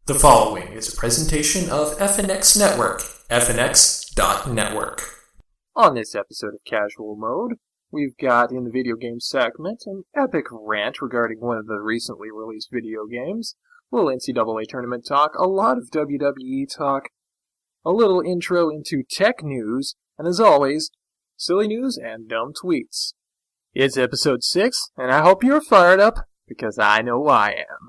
The following is a presentation of FNX Network, fnx.network. On this episode of Casual Mode, we've got in the video game segment an epic rant regarding one of the recently released video games, a little NCAA tournament talk, a lot of WWE talk, a little intro into tech news, and as always, silly news and dumb tweets. It's episode 6, and I hope you're fired up, because I know I am.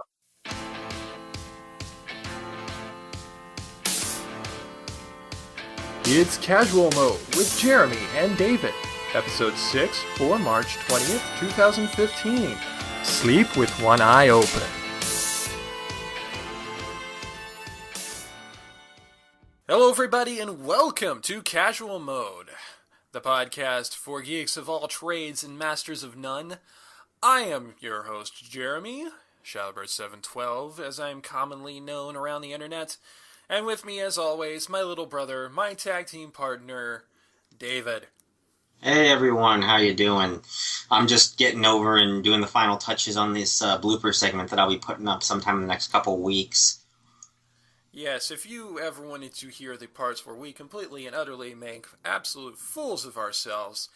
It's Casual Mode with Jeremy and David, episode 6 for March 20th, 2015. Sleep with one eye open. Hello everybody and welcome to Casual Mode, the podcast for geeks of all trades and masters of none. I am your host, Jeremy, Shadowbird712, as I am commonly known around the internet. And with me, as always, my little brother, my tag team partner, David. Hey everyone, how you doing? I'm just getting over and doing the final touches on this blooper segment that I'll be putting up sometime in the next couple weeks. Yes, if you ever wanted to hear the parts where we completely and utterly make absolute fools of ourselves,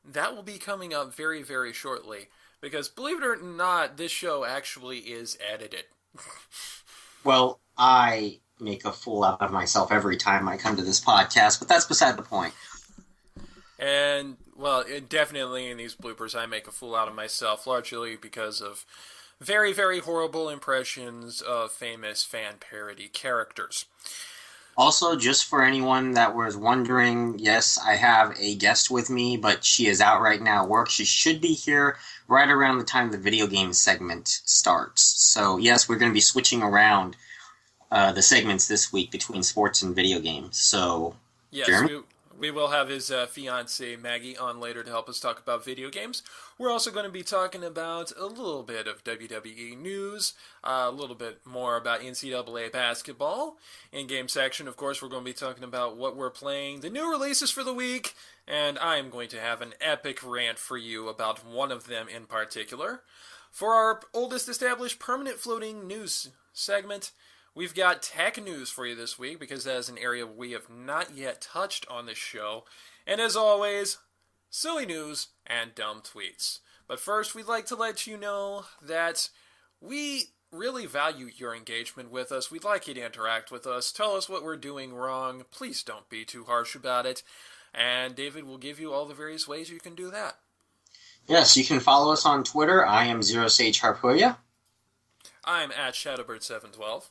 that will be coming up very, very shortly. Because, believe it or not, this show actually is edited. Well, I make a fool out of myself every time I come to this podcast, but that's beside the point. And, well, definitely in these bloopers I make a fool out of myself, largely because of very, very horrible impressions of famous fan parody characters. Also, just for anyone that was wondering, yes, I have a guest with me, but she is out right now at work. She should be here right around the time the video game segment starts. So, yes, we're going to be switching around the segments this week between sports and video games. So, yes, Jeremy? we will have his fiancee Maggie on later to help us talk about video games. We're also going to be talking about a little bit of WWE news, a little bit more about NCAA basketball. In game section, of course, we're going to be talking about what we're playing, the new releases for the week, and I am going to have an epic rant for you about one of them in particular. For our oldest established permanent floating news segment, we've got tech news for you this week, because that is an area we have not yet touched on this show. And as always, silly news and dumb tweets. But first, we'd like to let you know that we really value your engagement with us. We'd like you to interact with us. Tell us what we're doing wrong. Please don't be too harsh about it. And David will give you all the various ways you can do that. Yes, you can follow us on Twitter. I am ZeroSageHarpuya. I'm at Shadowbird712.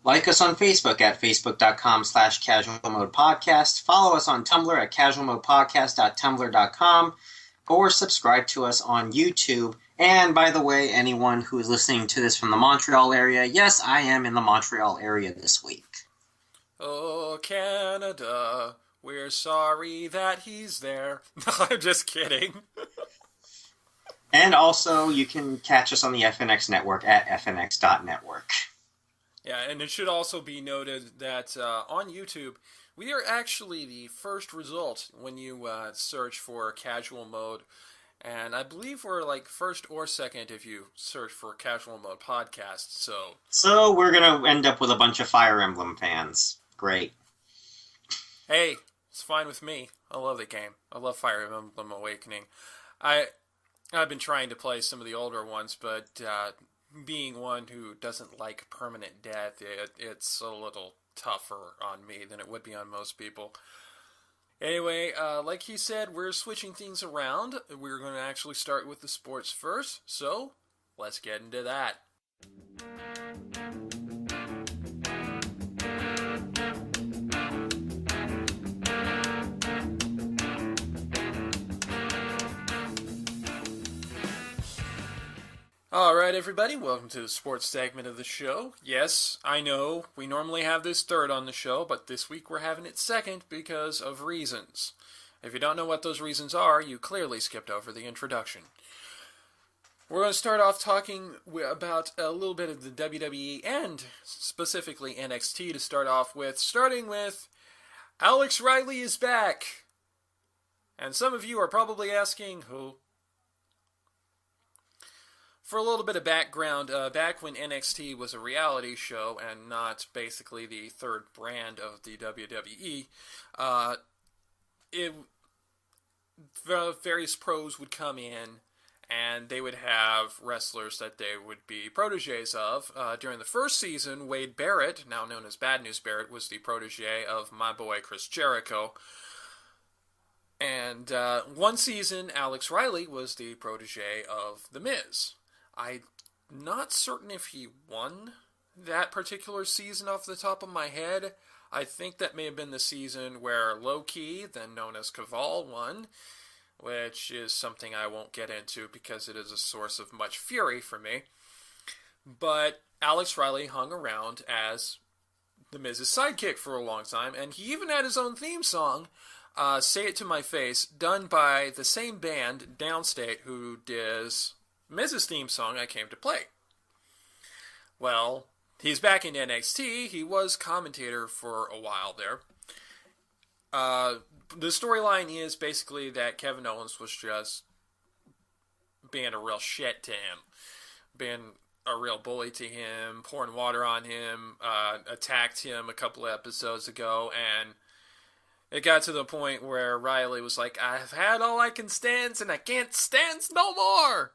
Like us on Facebook at facebook.com/casualmodepodcast. Follow us on Tumblr at casualmodepodcast.tumblr.com. Or subscribe to us on YouTube. And by the way, anyone who is listening to this from the Montreal area, yes, I am in the Montreal area this week. Oh, Canada, we're sorry that he's there. No, I'm just kidding. And also, you can catch us on the FNX network at fnx.network. Yeah, and it should also be noted that on YouTube, we are actually the first result when you search for Casual Mode. And I believe we're like first or second if you search for Casual Mode Podcast. So we're going to end up with a bunch of Fire Emblem fans. Great. Hey, it's fine with me. I love the game. I love Fire Emblem Awakening. I've been trying to play some of the older ones, but being one who doesn't like permanent death, it's a little tougher on me than it would be on most people. Anyway, like he said, we're switching things around. We're going to actually start with the sports first, so let's get into that. Alright everybody, welcome to the sports segment of the show. Yes, I know, we normally have this third on the show, but this week we're having it second because of reasons. If you don't know what those reasons are, you clearly skipped over the introduction. We're going to start off talking about a little bit of the WWE and specifically NXT to start off with, starting with Alex Riley is back. And some of you are probably asking, who? For a little bit of background, back when NXT was a reality show and not basically the third brand of the WWE, various pros would come in and they would have wrestlers that they would be proteges of. During the first season, Wade Barrett, now known as Bad News Barrett, was the protege of my boy Chris Jericho. And one season, Alex Riley was the protege of The Miz. I'm not certain if he won that particular season off the top of my head. I think that may have been the season where Low-Key, then known as Caval, won, which is something I won't get into because it is a source of much fury for me. But Alex Riley hung around as The Miz's sidekick for a long time, and he even had his own theme song, Say It To My Face, done by the same band, Downstate, who does Miz's theme song, I Came to Play. Well, he's back in NXT. He was commentator for a while there. The storyline is basically that Kevin Owens was just being a real shit to him. Being a real bully to him, pouring water on him, attacked him a couple of episodes ago, and it got to the point where Riley was like, I've had all I can stand, and I can't stand no more!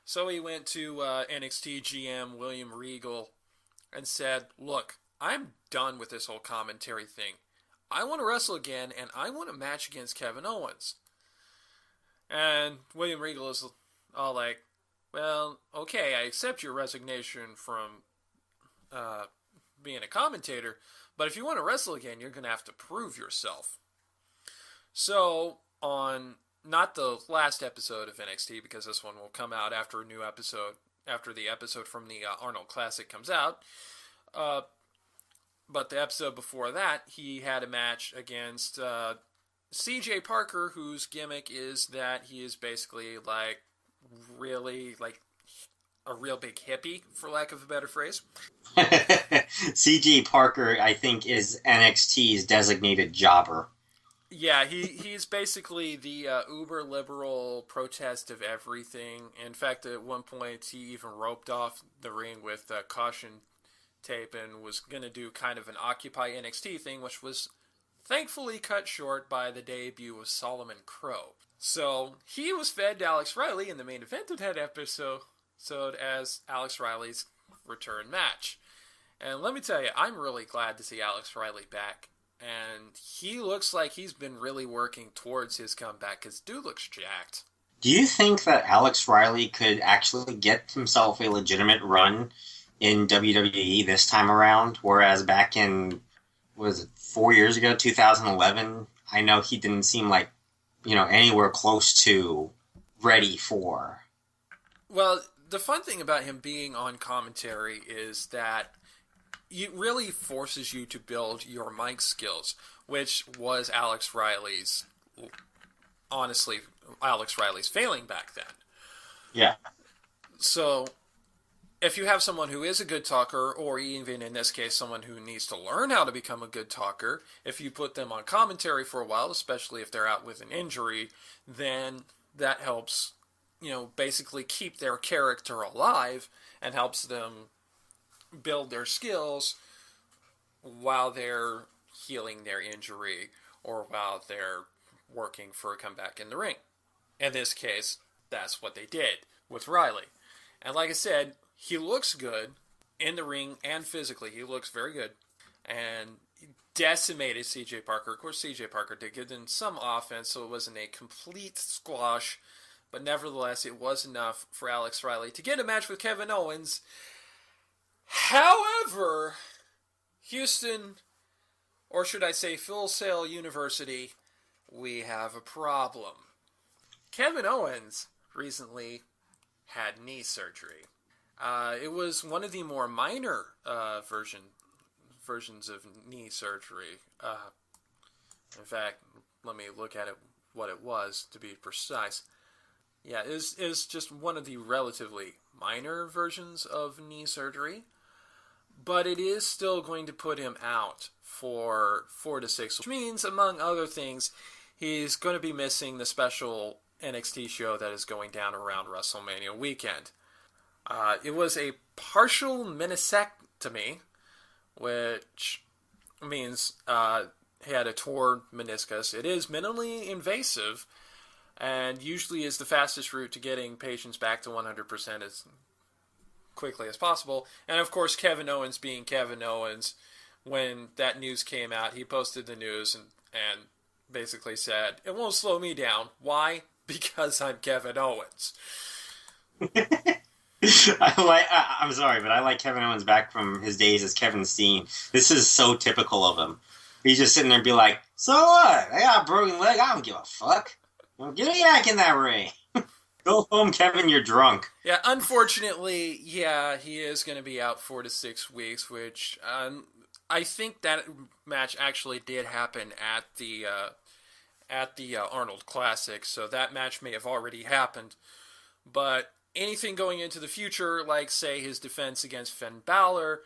So he went to NXT GM William Regal and said, look, I'm done with this whole commentary thing. I want to wrestle again, and I want a match against Kevin Owens. And William Regal is all like, well, okay, I accept your resignation from being a commentator, but if you want to wrestle again, you're going to have to prove yourself. So, on not the last episode of NXT, because this one will come out after the episode from the Arnold Classic comes out, but the episode before that, he had a match against CJ Parker, whose gimmick is that he is basically like really like a real big hippie, for lack of a better phrase. CJ Parker, I think, is NXT's designated jobber. Yeah, he's basically the uber liberal protest of everything. In fact, at one point, he even roped off the ring with caution tape and was going to do kind of an Occupy NXT thing, which was thankfully cut short by the debut of Solomon Crow. So he was fed to Alex Riley in the main event of that episode as Alex Riley's return match. And let me tell you, I'm really glad to see Alex Riley back. And he looks like he's been really working towards his comeback, because dude looks jacked. Do you think that Alex Riley could actually get himself a legitimate run in WWE this time around? Whereas back in, 4 years ago, 2011, I know he didn't seem like, anywhere close to ready for. Well, the fun thing about him being on commentary is that it really forces you to build your mic skills, which was Alex Riley's failing back then. Yeah. So, if you have someone who is a good talker, or even in this case, someone who needs to learn how to become a good talker, if you put them on commentary for a while, especially if they're out with an injury, then that helps, basically keep their character alive and helps them build their skills while they're healing their injury or while they're working for a comeback in the ring. In this case, that's what they did with Riley. And like I said, he looks good in the ring and physically. He looks very good. And decimated CJ Parker. Of course, CJ Parker did give them some offense, so it wasn't a complete squash. But nevertheless, it was enough for Alex Riley to get a match with Kevin Owens. However, Houston, or should I say Full Sail University, we have a problem. Kevin Owens recently had knee surgery. It was one of the more minor versions of knee surgery. In fact, let me look at it, what it was, to be precise. Yeah, it was just one of the relatively minor versions of knee surgery. But it is still going to put him out for 4 to 6, which means, among other things, he's going to be missing the special NXT show that is going down around WrestleMania weekend. It was a partial meniscectomy, which means he had a torn meniscus. It is minimally invasive, and usually is the fastest route to getting patients back to 100% as quickly as possible. And of course, Kevin Owens being Kevin Owens, when that news came out, he posted the news and basically said, "It won't slow me down. Why? Because I'm Kevin Owens." I'm sorry, but I like Kevin Owens back from his days as Kevin Steen. This is so typical of him. He's just sitting there and be like, "So what? I got a broken leg. I don't give a fuck. Get me back in that ring. Go home, Kevin. You're drunk." Yeah, unfortunately, yeah, he is going to be out 4 to 6 weeks, which I think that match actually did happen at the Arnold Classic, so that match may have already happened. But anything going into the future, like, say, his defense against Finn Balor,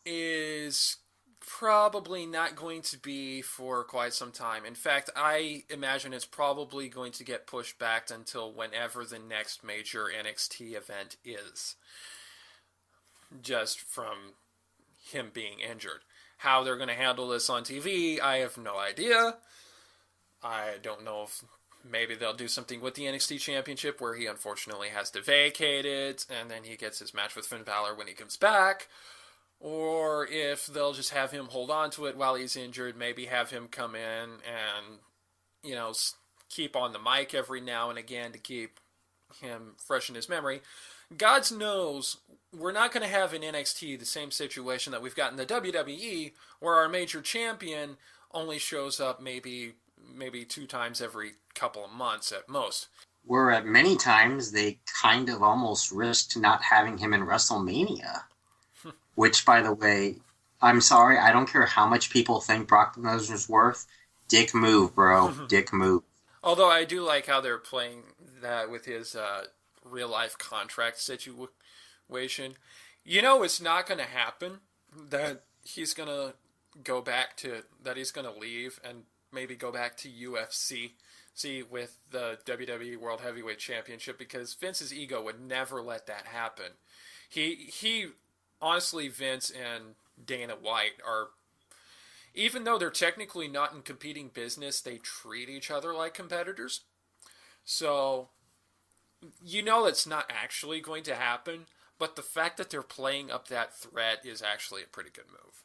is probably not going to be for quite some time. In fact, I imagine it's probably going to get pushed back until whenever the next major NXT event is. Just from him being injured. How they're going to handle this on TV, I have no idea. I don't know if maybe they'll do something with the NXT Championship where he unfortunately has to vacate it, and then he gets his match with Finn Balor when he comes back. Or if they'll just have him hold on to it while he's injured, maybe have him come in and, you know, keep on the mic every now and again to keep him fresh in his memory. God knows we're not going to have in NXT the same situation that we've got in the WWE, where our major champion only shows up maybe 2 times every couple of months at most. Where at many times they kind of almost risked not having him in WrestleMania. Which, by the way, I'm sorry, I don't care how much people think Brock Lesnar's worth. Dick move, bro. Dick move. Although I do like how they're playing that with his real-life contract situation. You know it's not going to happen, that he's going to go back to, that he's going to leave and maybe go back to UFC with the WWE World Heavyweight Championship, because Vince's ego would never let that happen. He honestly, Vince and Dana White are, even though they're technically not in competing business, they treat each other like competitors. So, you know it's not actually going to happen, but the fact that they're playing up that threat is actually a pretty good move.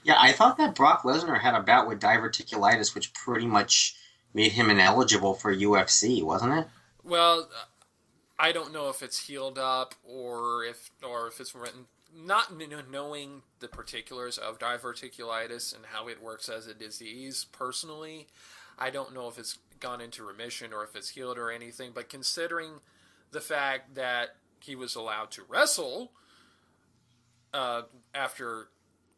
Yeah, I thought that Brock Lesnar had a bout with diverticulitis, which pretty much made him ineligible for UFC, wasn't it? Well, I don't know if it's healed up or if it's written. Not knowing the particulars of diverticulitis and how it works as a disease, personally, I don't know if it's gone into remission or if it's healed or anything, but considering the fact that he was allowed to wrestle after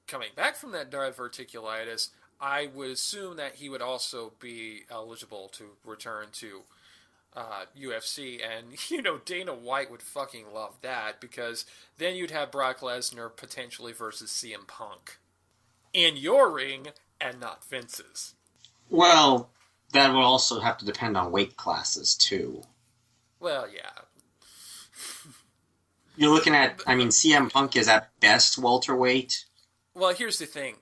coming back from that diverticulitis, I would assume that he would also be eligible to return to UFC, and you know Dana White would fucking love that, because then you'd have Brock Lesnar potentially versus CM Punk in your ring and not Vince's. Well, that would also have to depend on weight classes too. Well, yeah. You're looking at, I mean, CM Punk is at best welterweight. Well, here's the thing.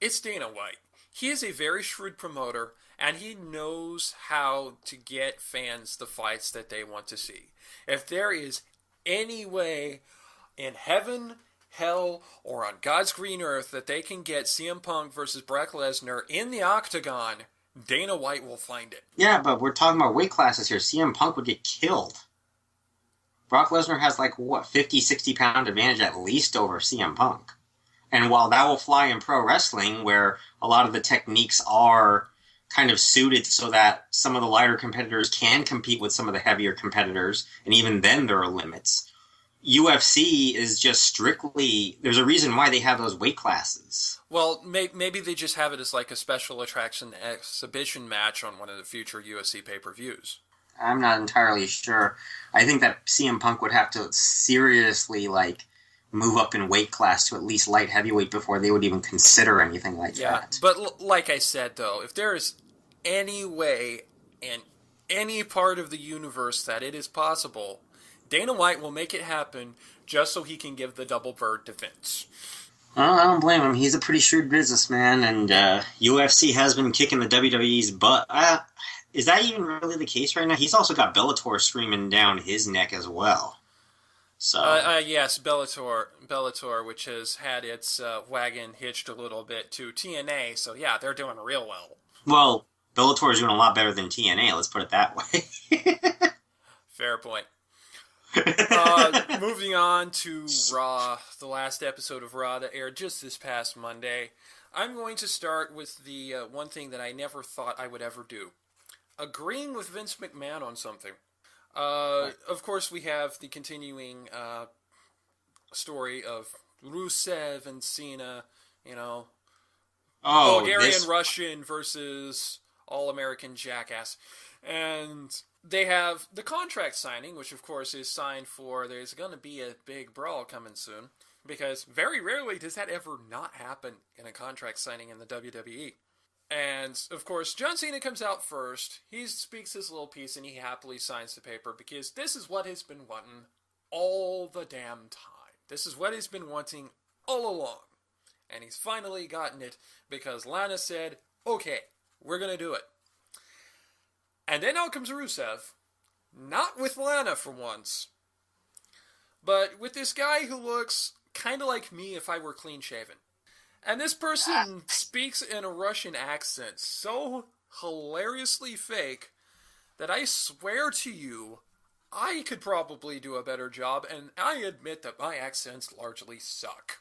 It's Dana White. He is a very shrewd promoter, and he knows how to get fans the fights that they want to see. If there is any way in heaven, hell, or on God's green earth that they can get CM Punk versus Brock Lesnar in the octagon, Dana White will find it. Yeah, but we're talking about weight classes here. CM Punk would get killed. Brock Lesnar has 50, 60 pound advantage at least over CM Punk. And while that will fly in pro wrestling, where a lot of the techniques are kind of suited so that some of the lighter competitors can compete with some of the heavier competitors, and even then there are limits. UFC is just strictly, there's a reason why they have those weight classes. Well, maybe they just have it as like a special attraction exhibition match on one of the future UFC pay-per-views. I'm not entirely sure. I think that CM Punk would have to seriously move up in weight class to at least light heavyweight before they would even consider anything like that. Yeah, but like I said, though, if there is any way in any part of the universe that it is possible, Dana White will make it happen just so he can give the double bird to Vince. Well, I don't blame him. He's a pretty shrewd businessman, and UFC has been kicking the WWE's butt. Is that even really the case right now? He's also got Bellator streaming down his neck as well. So yes, Bellator, which has had its wagon hitched a little bit to TNA. So yeah, they're doing real well. Well, Bellator is doing a lot better than TNA. Let's put it that way. Fair point. Moving on to Raw, the last episode of Raw that aired just this past Monday. I'm going to start with the one thing that I never thought I would ever do. Agreeing with Vince McMahon on something. Of course, we have the continuing story of Rusev and Cena, Bulgarian Russian versus All-American Jackass. And they have the contract signing, which of course is signed for, there's going to be a big brawl coming soon, because very rarely does that ever not happen in a contract signing in the WWE. And, of course, John Cena comes out first. He speaks his little piece, and he happily signs the paper, because this is what he's been wanting all the damn time. This is what he's been wanting all along. And he's finally gotten it, because Lana said, okay, we're going to do it. And then out comes Rusev, not with Lana for once, but with this guy who looks kind of like me if I were clean-shaven. And this person speaks in a Russian accent so hilariously fake that I swear to you, I could probably do a better job, and I admit that my accents largely suck.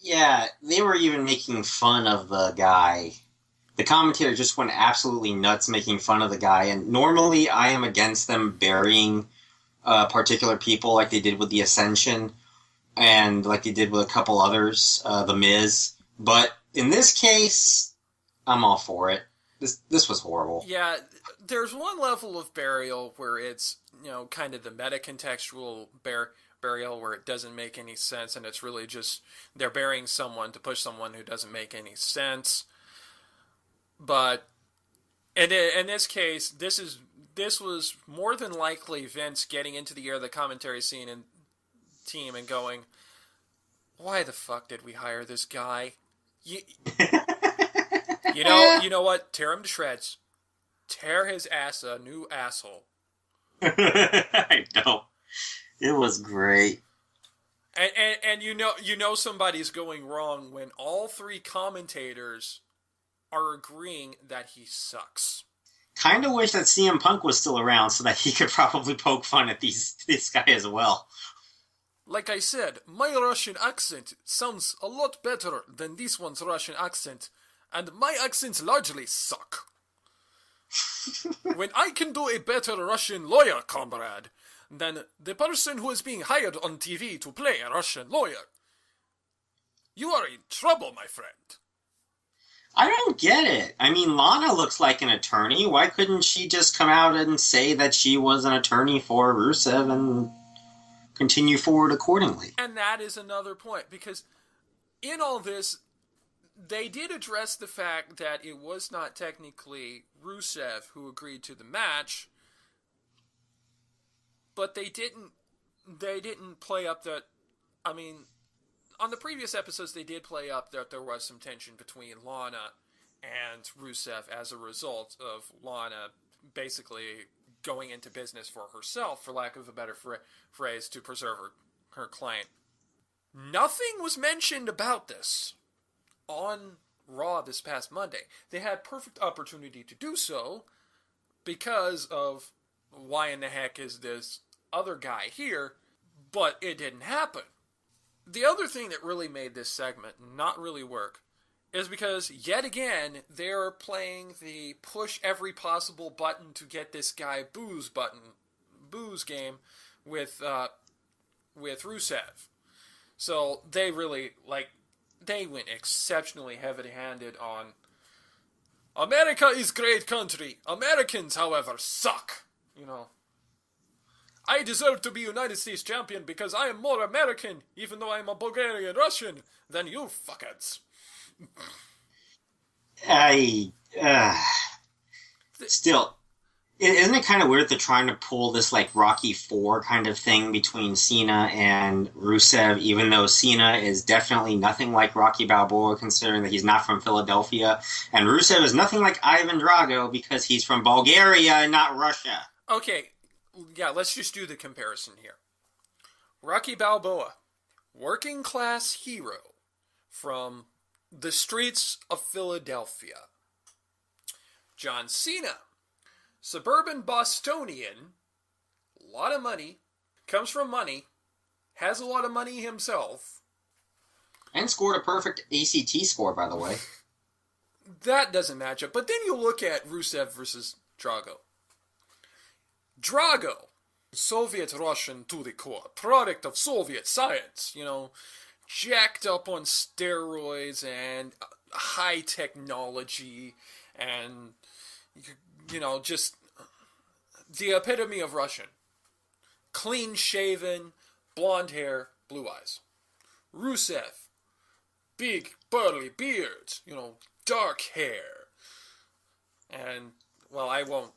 Yeah, they were even making fun of the guy. The commentator just went absolutely nuts making fun of the guy, and normally I am against them burying particular people like they did with the Ascension, and like they did with a couple others, The Miz. But in this case, I'm all for it. This was horrible. Yeah, there's one level of burial where it's, kind of the meta-contextual burial where it doesn't make any sense, and it's really just they're burying someone to push someone who doesn't make any sense. But in this case, this was more than likely Vince getting into the ear of the commentary scene and team and going, why the fuck did we hire this guy? You know what? Tear him to shreds. Tear his ass a new asshole. I know. It was great. And you know somebody's going wrong when all three commentators are agreeing that he sucks. Kind of wish that CM Punk was still around so that he could probably poke fun at this guy as well. Like I said, my Russian accent sounds a lot better than this one's Russian accent, and my accents largely suck. When I can do a better Russian lawyer, comrade, than the person who is being hired on TV to play a Russian lawyer, you are in trouble, my friend. I don't get it. I mean, Lana looks like an attorney. Why couldn't she just come out and say that she was an attorney for Rusev and continue forward accordingly? And that is another point, because in all this, they did address the fact that it was not technically Rusev who agreed to the match, but they didn't play up that, I mean, on the previous episodes they did play up that there was some tension between Lana and Rusev as a result of Lana basically going into business for herself, for lack of a better phrase, to preserve her client. Nothing was mentioned about this on Raw this past Monday. They had perfect opportunity to do so because of why in the heck is this other guy here, but it didn't happen. The other thing that really made this segment not really work is because, yet again, they're playing the push every possible button to get this guy booze game with Rusev. So they really, they went exceptionally heavy-handed on America is great country. Americans, however, suck. I deserve to be United States champion because I am more American, even though I'm a Bulgarian Russian, than you fuckheads. Still, Isn't it kind of weird they're trying to pull this like Rocky Four kind of thing between Cena and Rusev, even though Cena is definitely nothing like Rocky Balboa, considering that he's not from Philadelphia, and Rusev is nothing like Ivan Drago because he's from Bulgaria and not Russia. Okay, yeah, let's just do the comparison here. Rocky Balboa, working class hero from the streets of Philadelphia. John Cena, suburban Bostonian, a lot of money, comes from money, has a lot of money himself. And scored a perfect ACT score, by the way. That doesn't match up. But then you look at Rusev versus Drago. Drago, Soviet Russian to the core, product of Soviet science, jacked up on steroids and high technology and, just the epitome of Russian. Clean shaven, blonde hair, blue eyes. Rusev, big burly beard, dark hair. And, well, I won't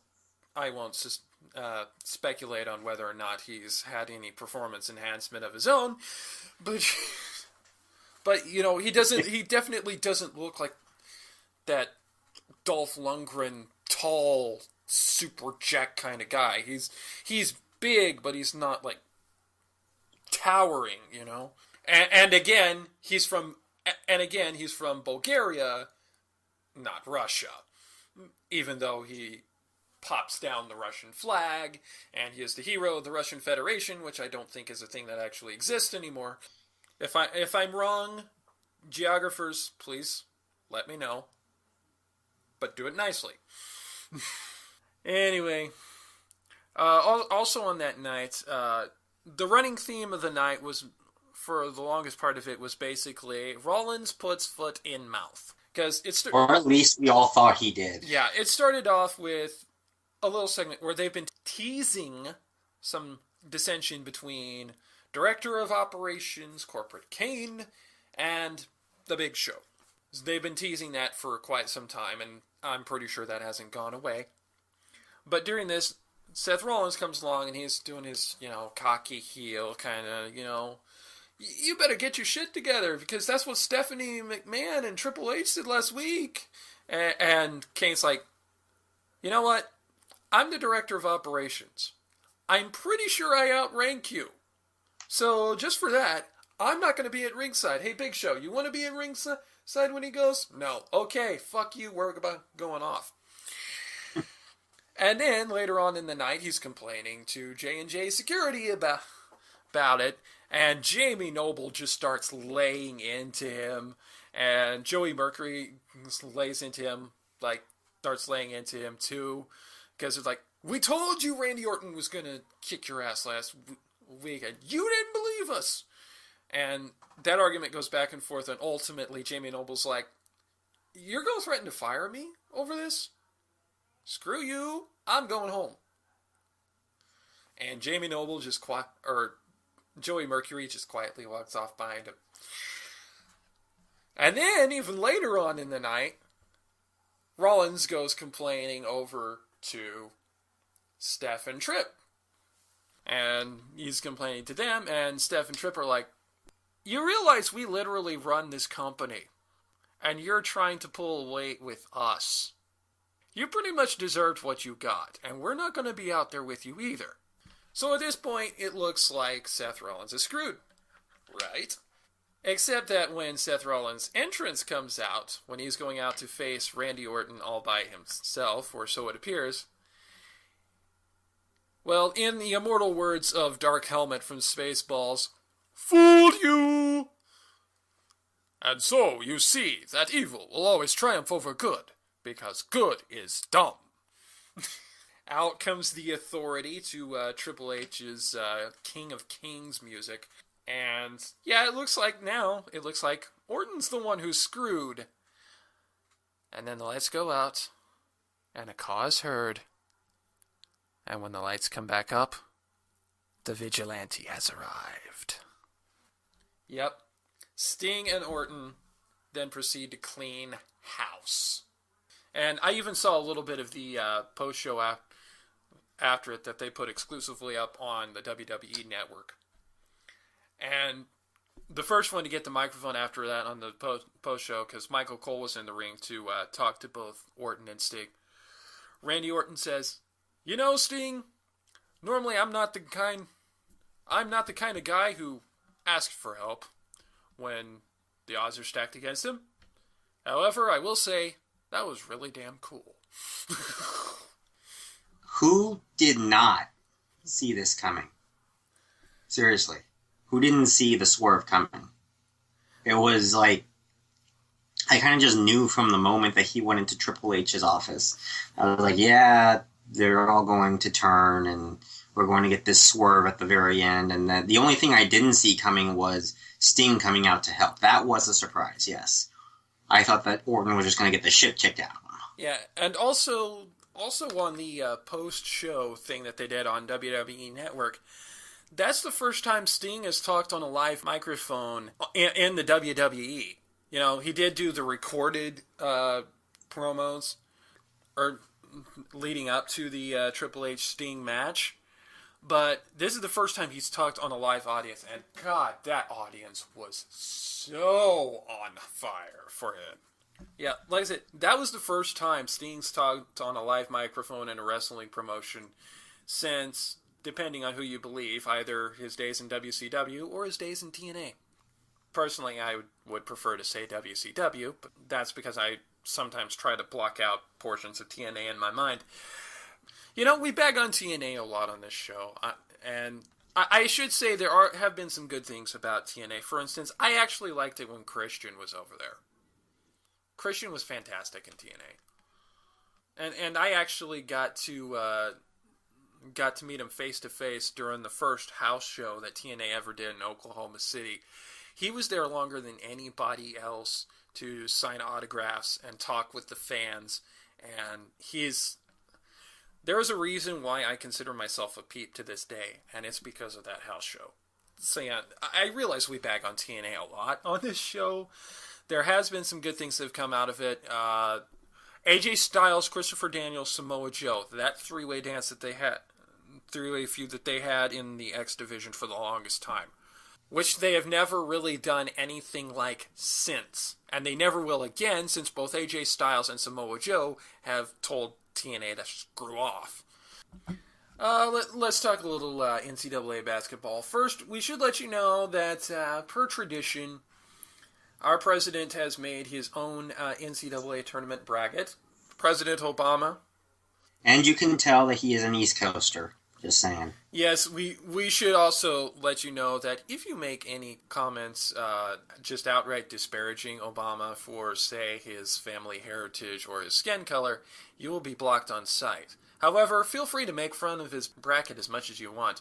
speculate on whether or not he's had any performance enhancement of his own, but he definitely doesn't look like that Dolph Lundgren tall super jack kind of guy. He's big, but he's not like towering, and again he's from Bulgaria, not Russia, even though he pops down the Russian flag, and he is the hero of the Russian Federation, which I don't think is a thing that actually exists anymore. If I'm wrong, geographers, please let me know. But do it nicely. Anyway, also on that night, the running theme of the night was, for the longest part of it, was basically Rollins puts foot in mouth. Or at least we all thought he did. Yeah, it started off with a little segment where they've been teasing some dissension between Director of Operations, Corporate Kane, and The Big Show. They've been teasing that for quite some time, and I'm pretty sure that hasn't gone away. But during this, Seth Rollins comes along, and he's doing his, cocky heel kind of, you better get your shit together, because that's what Stephanie McMahon and Triple H did last week. And Kane's like, you know what? I'm the Director of Operations. I'm pretty sure I outrank you. So just for that, I'm not going to be at ringside. Hey, Big Show, you want to be at ringside when he goes? No. Okay, fuck you, we're going off. And then later on in the night, he's complaining to J&J Security about it, and Jamie Noble just starts laying into him, and Joey Mercury lays into him, starts laying into him too, because it's like, we told you Randy Orton was going to kick your ass last week, and you didn't believe us. And that argument goes back and forth, and ultimately Jamie Noble's like, you're going to threaten to fire me over this? Screw you, I'm going home. And Jamie Noble Joey Mercury just quietly walks off behind him. And then, even later on in the night, Rollins goes complaining over to Steph and Tripp. And he's complaining to them, and Steph and Tripp are like, you realize we literally run this company, and you're trying to pull weight with us. You pretty much deserved what you got, and we're not going to be out there with you either. So at this point, it looks like Seth Rollins is screwed, right? Except that when Seth Rollins' entrance comes out, when he's going out to face Randy Orton all by himself, or so it appears, well, in the immortal words of Dark Helmet from Spaceballs, fooled you! And so, you see that evil will always triumph over good, because good is dumb. Out comes the Authority to Triple H's King of Kings music. And yeah, it looks like Orton's the one who's screwed. And then the lights go out, and a caw is heard. And when the lights come back up, the vigilante has arrived. Yep. Sting and Orton then proceed to clean house. And I even saw a little bit of the post-show after it that they put exclusively up on the WWE Network. And the first one to get the microphone after that on the post show, because Michael Cole was in the ring to talk to both Orton and Sting. Randy Orton says, "You know, Sting, normally I'm not the kind of guy who asks for help when the odds are stacked against him. However, I will say that was really damn cool." Who did not see this coming? Seriously. Who didn't see the swerve coming? It was like, I kind of just knew from the moment that he went into Triple H's office. I was like, yeah, they're all going to turn and we're going to get this swerve at the very end. And then the only thing I didn't see coming was Sting coming out to help. That was a surprise, yes. I thought that Orton was just going to get the shit kicked out of him. Yeah, and also on the post-show thing that they did on WWE Network, that's the first time Sting has talked on a live microphone in the WWE. You know, he did do the recorded promos or leading up to the Triple H Sting match, but this is the first time he's talked on a live audience, and God, that audience was so on fire for him. Yeah, like I said, that was the first time Sting's talked on a live microphone in a wrestling promotion since, depending on who you believe, either his days in WCW or his days in TNA. Personally, I would prefer to say WCW, but that's because I sometimes try to block out portions of TNA in my mind. You know, we bag on TNA a lot on this show, and I should say there have been some good things about TNA. For instance, I actually liked it when Christian was over there. Christian was fantastic in TNA. And I actually got to meet him face to face during the first house show that TNA ever did in Oklahoma City. He was there longer than anybody else to sign autographs and talk with the fans. And there's a reason why I consider myself a peep to this day, and it's because of that house show. So yeah, I realize we bag on TNA a lot on this show. There has been some good things that have come out of it. AJ Styles, Christopher Daniels, Samoa Joe. That three-way feud that they had in the X Division for the longest time, which they have never really done anything like since. And they never will again, since both AJ Styles and Samoa Joe have told TNA to screw off. Let's talk a little NCAA basketball. First, we should let you know that, per tradition, our president has made his own NCAA tournament bracket. President Obama. And you can tell that he is an East Coaster. Just saying. Yes, we should also let you know that if you make any comments just outright disparaging Obama for, say, his family heritage or his skin color, you will be blocked on sight. However, feel free to make fun of his bracket as much as you want.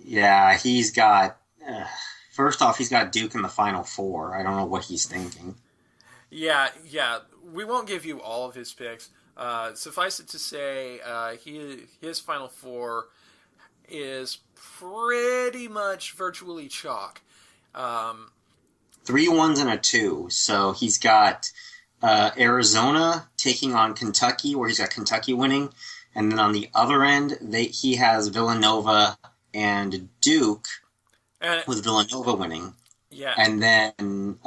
Yeah, he's got... first off, he's got Duke in the Final Four. I don't know what he's thinking. Yeah, we won't give you all of his picks. Suffice it to say, his Final Four is pretty much virtually chalk. 3 1s and a 2. So he's got Arizona taking on Kentucky, where he's got Kentucky winning. And then on the other end, he has Villanova and Duke, with Villanova winning. Yeah. And then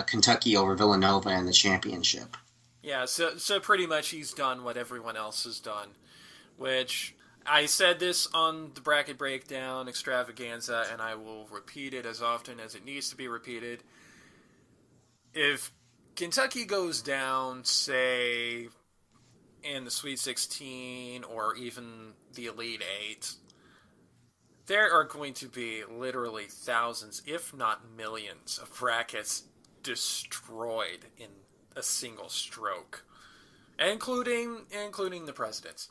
Kentucky over Villanova in the championship. Yeah, so pretty much he's done what everyone else has done, which... I said this on the Bracket Breakdown Extravaganza, and I will repeat it as often as it needs to be repeated. If Kentucky goes down, say, in the Sweet 16 or even the Elite 8, there are going to be literally thousands, if not millions, of brackets destroyed in a single stroke, including the president's.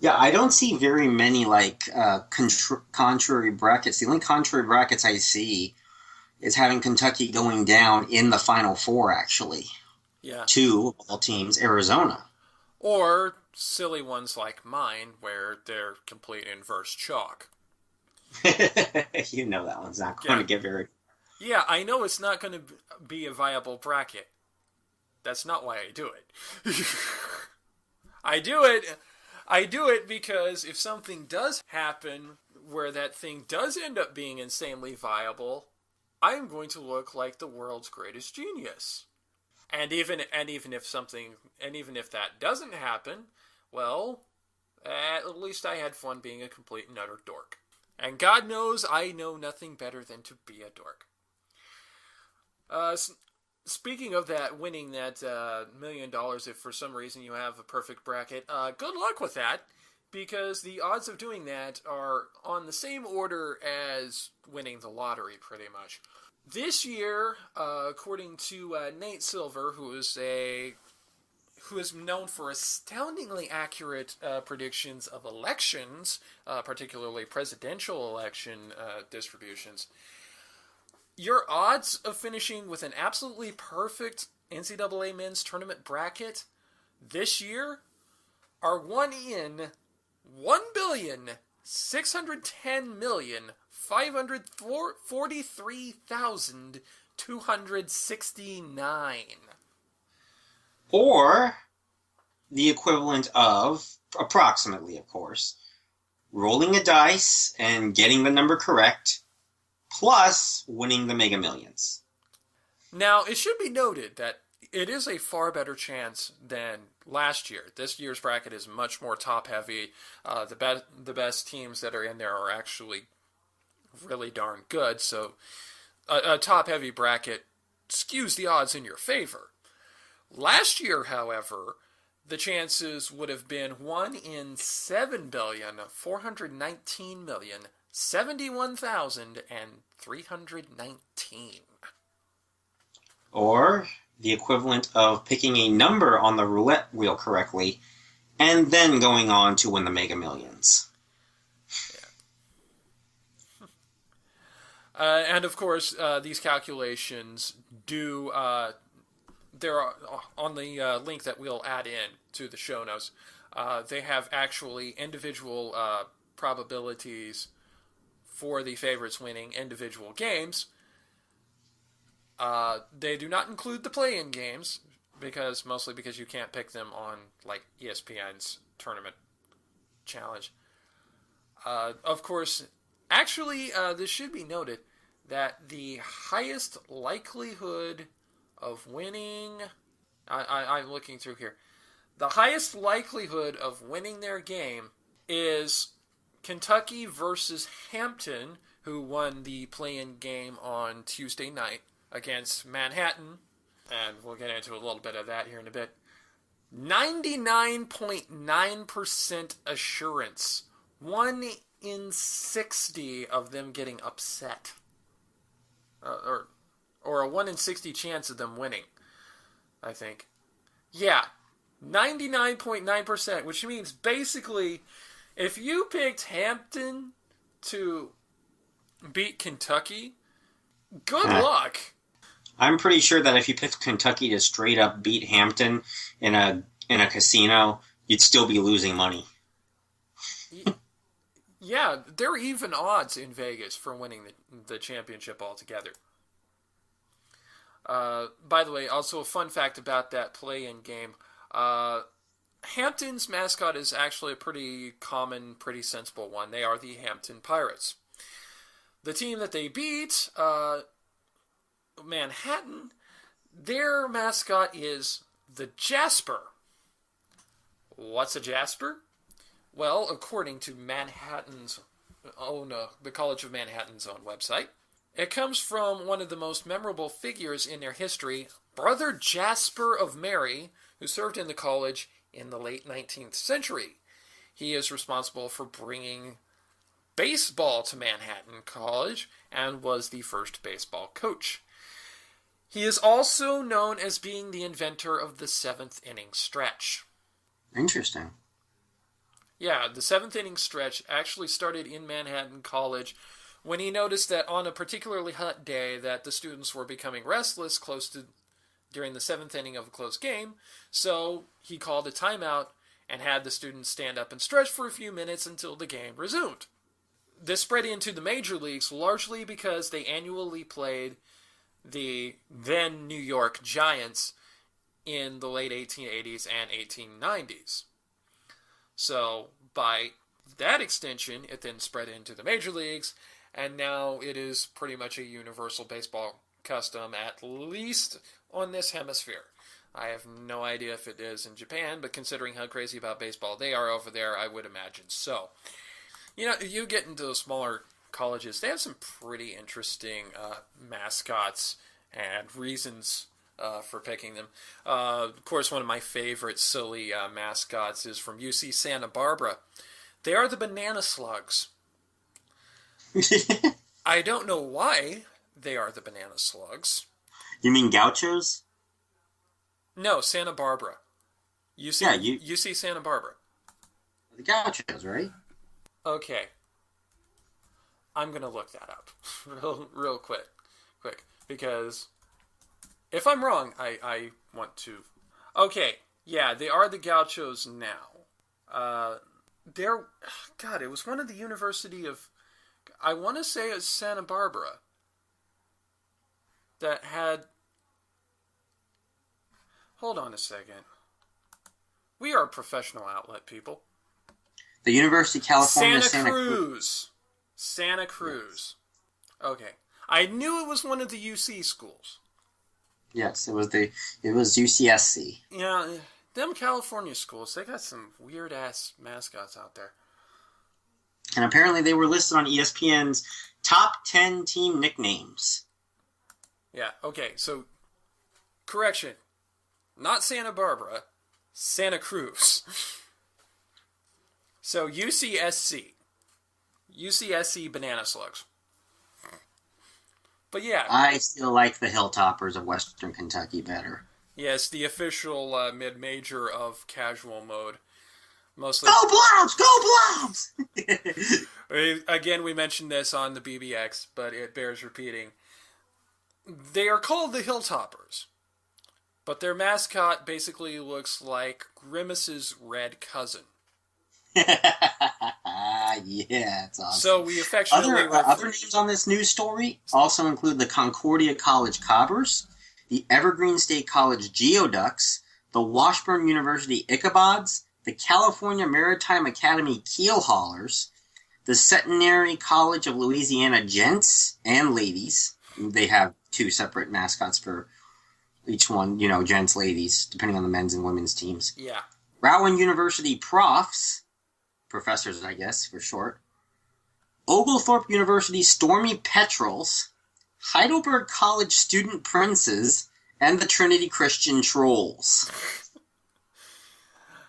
Yeah, I don't see very many contrary brackets. The only contrary brackets I see is having Kentucky going down in the Final Four, actually. Yeah. To, of all teams, Arizona. Or silly ones like mine, where they're complete inverse chalk. You know that one's not going to get very... Yeah, I know it's not going to be a viable bracket. That's not why I do it. I do it... I do it because if something does happen where that thing does end up being insanely viable, I'm going to look like the world's greatest genius. And even if that doesn't happen, well, at least I had fun being a complete and utter dork. And God knows I know nothing better than to be a dork. Speaking of that, winning that $1 million, if for some reason you have a perfect bracket, good luck with that, because the odds of doing that are on the same order as winning the lottery, pretty much. This year, according to Nate Silver, who is known for astoundingly accurate predictions of elections, particularly presidential election distributions, your odds of finishing with an absolutely perfect NCAA men's tournament bracket this year are 1 in 1,610,543,269. Or the equivalent of, approximately of course, rolling a dice and getting the number correct, plus winning the Mega Millions. Now, it should be noted that it is a far better chance than last year. This year's bracket is much more top-heavy. The best teams that are in there are actually really darn good, so a top-heavy bracket skews the odds in your favor. Last year, however, the chances would have been 1 in 7,419,071,319. Or the equivalent of picking a number on the roulette wheel correctly, and then going on to win the Mega Millions. Yeah. And of course, these calculations do... they're on the link that we'll add in to the show notes. They have actually individual probabilities for the favorites winning individual games. They do not include the play-in games, mostly because you can't pick them on like ESPN's tournament challenge. Of course, actually, this should be noted that the highest likelihood of winning... I'm looking through here. The highest likelihood of winning their game is Kentucky versus Hampton, who won the play-in game on Tuesday night against Manhattan, and we'll get into a little bit of that here in a bit. 99.9% assurance. 1 in 60 of them getting upset. Or a 1 in 60 chance of them winning, I think. Yeah, 99.9%, which means basically, if you picked Hampton to beat Kentucky, good luck. I'm pretty sure that if you picked Kentucky to straight up beat Hampton in a casino, you'd still be losing money. Yeah, there are even odds in Vegas for winning the championship altogether. By the way, also a fun fact about that play-in game. Hampton's mascot is actually a pretty common, pretty sensible one. They are the Hampton Pirates. The team that they beat, Manhattan, their mascot is the Jasper. What's a Jasper? Well, according to Manhattan's own, the College of Manhattan's own website, it comes from one of the most memorable figures in their history, Brother Jasper of Mary, who served in the college in the late 19th century. He is responsible for bringing baseball to Manhattan College and was the first baseball coach. He is also known as being the inventor of the 7th inning stretch. Interesting. Yeah, the 7th inning stretch actually started in Manhattan College when he noticed that on a particularly hot day that the students were becoming restless during the 7th inning of a close game, so he called a timeout and had the students stand up and stretch for a few minutes until the game resumed. This spread into the major leagues largely because they annually played the then New York Giants in the late 1880s and 1890s. So by that extension, it then spread into the major leagues, and now it is pretty much a universal baseball custom, at least on this hemisphere. I have no idea if it is in Japan, but considering how crazy about baseball they are over there, I would imagine so. You get into the smaller colleges, they have some pretty interesting mascots and reasons for picking them. Of course, one of my favorite silly mascots is from UC Santa Barbara. They are the banana slugs. I don't know why they are the banana slugs. You mean gauchos? No, Santa Barbara. UC Santa Barbara. The gauchos, right? Okay. I'm going to look that up real quick, because if I'm wrong, I want to... Okay, yeah, they are the gauchos now. God, it was one of the University of... I want to say it's Santa Barbara that had... Hold on a second. We are a professional outlet, people. The University of California, Santa Cruz. Santa Cruz. Yes. Okay. I knew it was one of the UC schools. Yes, it was UCSC. Yeah, them California schools, they got some weird-ass mascots out there. And apparently they were listed on ESPN's top 10 team nicknames. Yeah, okay, so, correction. Not Santa Barbara, Santa Cruz. So, UCSC. UCSC Banana Slugs. But yeah. I still like the Hilltoppers of Western Kentucky better. Yes, the official mid-major of casual mode. Mostly. Go Blobs! Go Blobs! Again, we mentioned this on the BBX, but it bears repeating. They are called the Hilltoppers, but their mascot basically looks like Grimace's red cousin. Yeah, it's awesome. So we affectionately other names on this news story also include the Concordia College Cobbers, the Evergreen State College Geoducks, the Washburn University Ichabods, the California Maritime Academy Keel Haulers, the Centenary College of Louisiana Gents and Ladies. They have two separate mascots for each one, gents, ladies, depending on the men's and women's teams. Yeah. Rowan University Profs, professors, I guess, for short. Oglethorpe University Stormy Petrels, Heidelberg College Student Princes, and the Trinity Christian Trolls.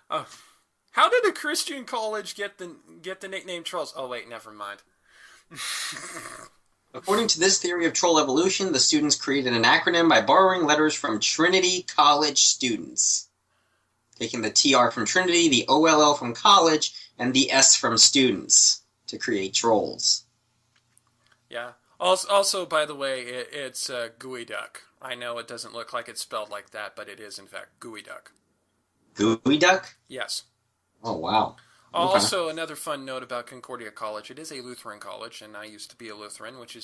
How did a Christian college get the nickname Trolls? Oh wait, never mind. According to this theory of troll evolution, the students created an acronym by borrowing letters from Trinity College students, taking the TR from Trinity, the OLL from college, and the S from students to create trolls. Yeah. Also, by the way, it's Gooey Duck. I know it doesn't look like it's spelled like that, but it is, in fact, Gooey Duck. Gooey Duck? Yes. Oh, wow. Okay. Also, another fun note about Concordia College, it is a Lutheran college, and I used to be a Lutheran, which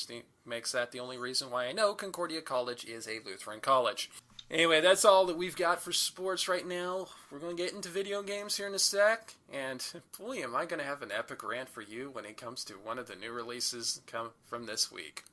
makes that the only reason why I know Concordia College is a Lutheran college. Anyway, that's all that we've got for sports right now. We're going to get into video games here in a sec, and boy, am I going to have an epic rant for you when it comes to one of the new releases from this week.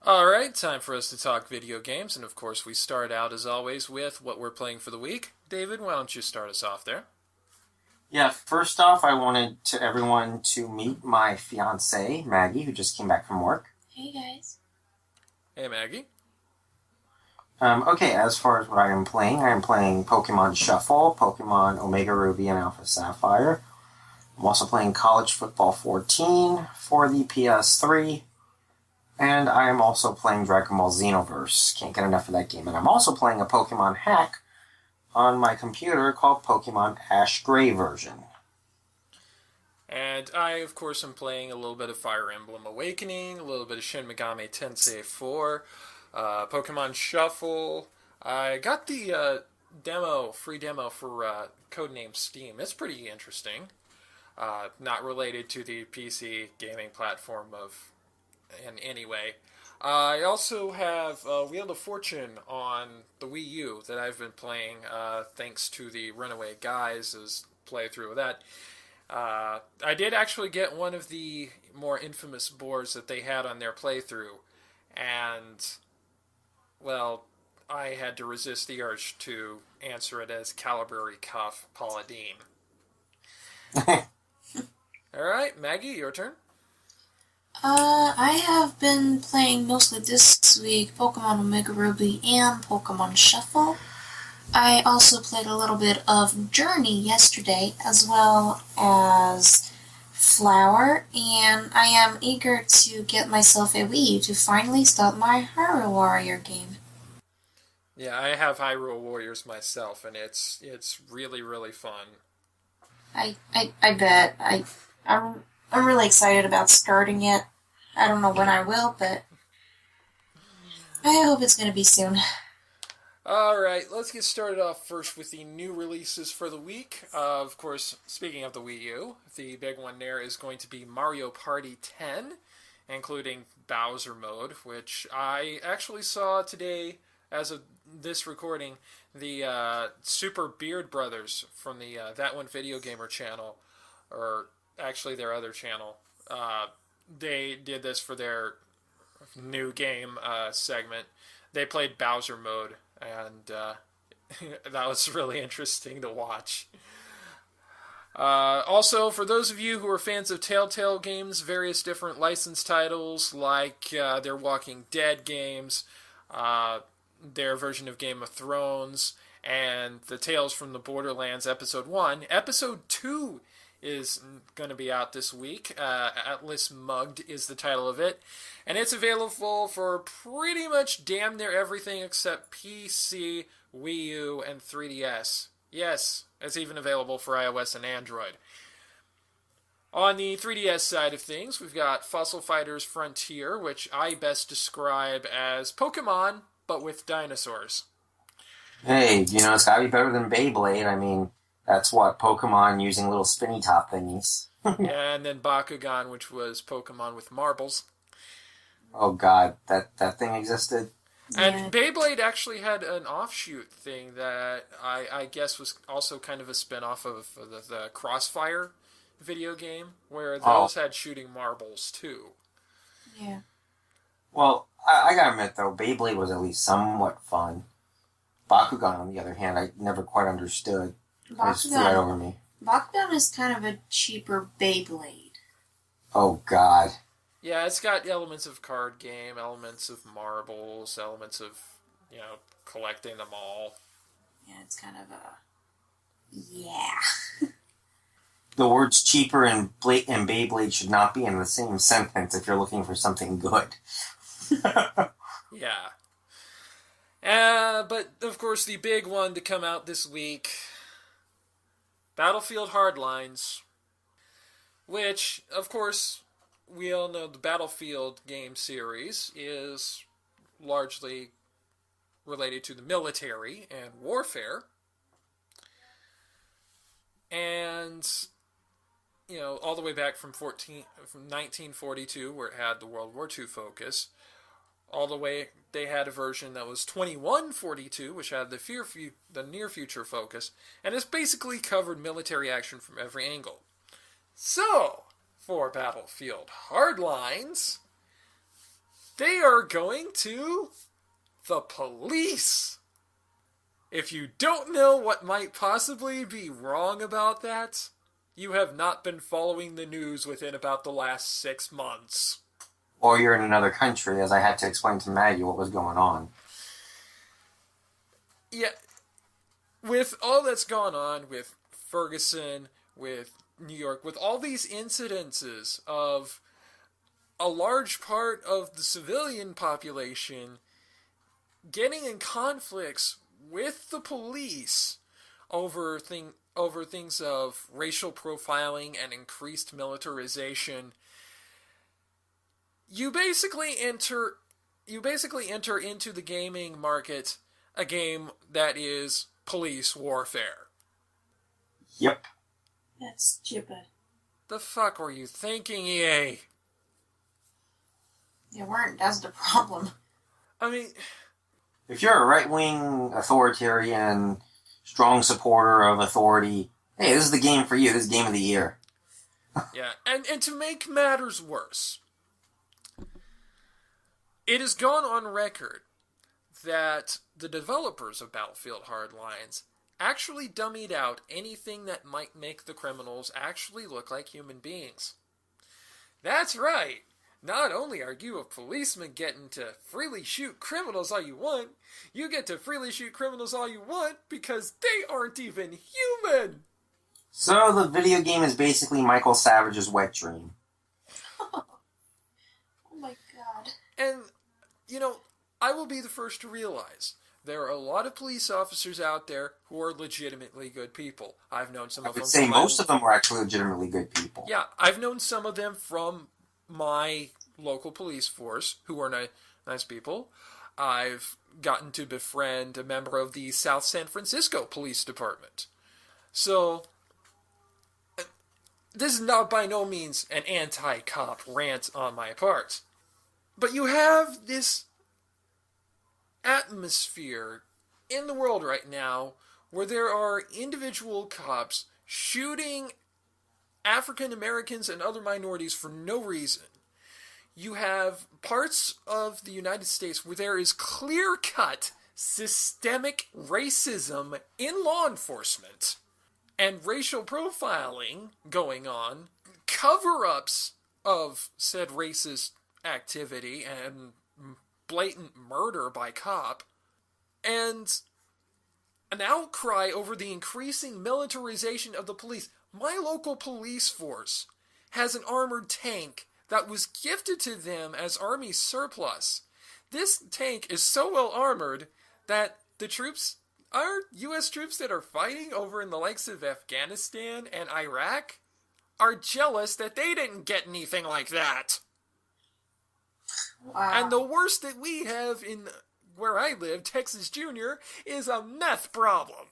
Alright, time for us to talk video games, and of course we start out as always with what we're playing for the week. David, why don't you start us off there? Yeah, first off, I wanted everyone to meet my fiancee, Maggie, who just came back from work. Hey, guys. Hey, Maggie. Okay, as far as what I am playing Pokemon Shuffle, Pokemon Omega Ruby, and Alpha Sapphire. I'm also playing College Football 14 for the PS3. And I am also playing Dragon Ball Xenoverse. Can't get enough of that game. And I'm also playing a Pokemon hack on my computer called Pokemon Ash Gray version. And I, of course, am playing a little bit of Fire Emblem Awakening, a little bit of Shin Megami Tensei 4, Pokemon Shuffle. I got the free demo for Codename Steam. It's pretty interesting. not related to the PC gaming platform in any way. I also have Wheel of Fortune on the Wii U that I've been playing thanks to the Runaway Guys' playthrough of that. I did actually get one of the more infamous boards that they had on their playthrough, and, well, I had to resist the urge to answer it as Calibrary Cuff Paula Deen. Alright, Maggie, your turn. I have been playing mostly this week Pokemon Omega Ruby and Pokemon Shuffle. I also played a little bit of Journey yesterday, as well as Flower, and I am eager to get myself a Wii U to finally start my Hyrule Warrior game. Yeah, I have Hyrule Warriors myself, and it's really, really fun. I bet. I'm really excited about starting it. I don't know when I will, but I hope it's going to be soon. Alright, let's get started off first with the new releases for the week. Of course, speaking of the Wii U, the big one there is going to be Mario Party 10, including Bowser mode, which I actually saw today, as of this recording, the Super Beard Brothers from the That One Video Gamer channel, or actually their other channel, they did this for their new game segment. They played Bowser mode, and that was really interesting to watch. Also, for those of you who are fans of Telltale games, various different licensed titles, like their Walking Dead games, their version of Game of Thrones, and the Tales from the Borderlands Episode 1, Episode 2 is going to be out this week. Atlas Mugged is the title of it. And it's available for pretty much damn near everything except PC, Wii U, and 3DS. Yes, it's even available for iOS and Android. On the 3DS side of things, we've got Fossil Fighters Frontier, which I best describe as Pokemon, but with dinosaurs. Hey, it's gotta be better than Beyblade. I mean, that's what, Pokemon using little spinny top thingies. Yeah, and then Bakugan, which was Pokemon with marbles. Oh god, that thing existed? And Beyblade actually had an offshoot thing that I guess was also kind of a spin-off of the Crossfire video game, where those had shooting marbles too. Yeah. Well, I gotta admit though, Beyblade was at least somewhat fun. Bakugan, on the other hand, I never quite understood. It just flew right over me. Bakugan is kind of a cheaper Beyblade. Oh god. Yeah, it's got elements of card game, elements of marbles, elements of, collecting them all. Yeah, it's kind of yeah. The words cheaper and Beyblade should not be in the same sentence if you're looking for something good. Yeah. But, of course, the big one to come out this week, Battlefield Hardlines, which, of course, we all know the Battlefield game series is largely related to the military and warfare. And, all the way back from 1942, where it had the World War II focus, all the way they had a version that was 2142, which had the near future focus, and it's basically covered military action from every angle. So, for Battlefield Hardlines, they are going to the police. If you don't know what might possibly be wrong about that, you have not been following the news within about the last 6 months. Or you're in another country, as I had to explain to Maggie what was going on. Yeah, with all that's gone on with Ferguson, with New York, with all these incidences of a large part of the civilian population getting in conflicts with the police over things of racial profiling and increased militarization, you basically enter into the gaming market a game that is police warfare. Yep. That's stupid. The fuck were you thinking, EA? You weren't, that's the problem. I mean, If you're a right-wing authoritarian, strong supporter of authority, hey, this is the game for you. This is game of the year. yeah, and to make matters worse, it has gone on record that the developers of Battlefield Hardlines actually dummied out anything that might make the criminals actually look like human beings. That's right. Not only are you a policeman getting to freely shoot criminals all you want, you get to freely shoot criminals all you want because they aren't even human! So the video game is basically Michael Savage's wet dream. Oh my god. And, you know, I will be the first to realize there are a lot of police officers out there who are legitimately good people. I've known some I of them. would say most of them are actually legitimately good people. Yeah, I've known some of them from my local police force who are nice people. I've gotten to befriend a member of the South San Francisco Police Department. So, this is not by no means an anti-cop rant on my part. But you have this atmosphere in the world right now where there are individual cops shooting African Americans and other minorities for no reason. You have parts of the United States where there is clear-cut systemic racism in law enforcement and racial profiling going on, cover-ups of said racist activity and blatant murder by cop, and an outcry over the increasing militarization of the police. My local police force has an armored tank that was gifted to them as Army surplus. This tank is so well armored that the troops, our U.S. troops that are fighting over in the likes of Afghanistan and Iraq, are jealous that they didn't get anything like that. Wow. And the worst that we have in where I live, Texas Junior, is a meth problem.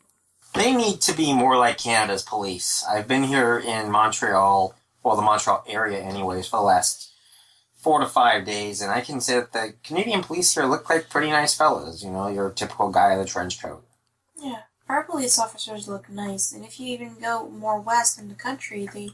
They need to be more like Canada's police. I've been here in Montreal, well, the Montreal area anyways, for the last 4 to 5 days, and I can say that the Canadian police here look like pretty nice fellas. You know, your typical guy in a trench coat. Yeah, our police officers look nice, and if you even go more west in the country, they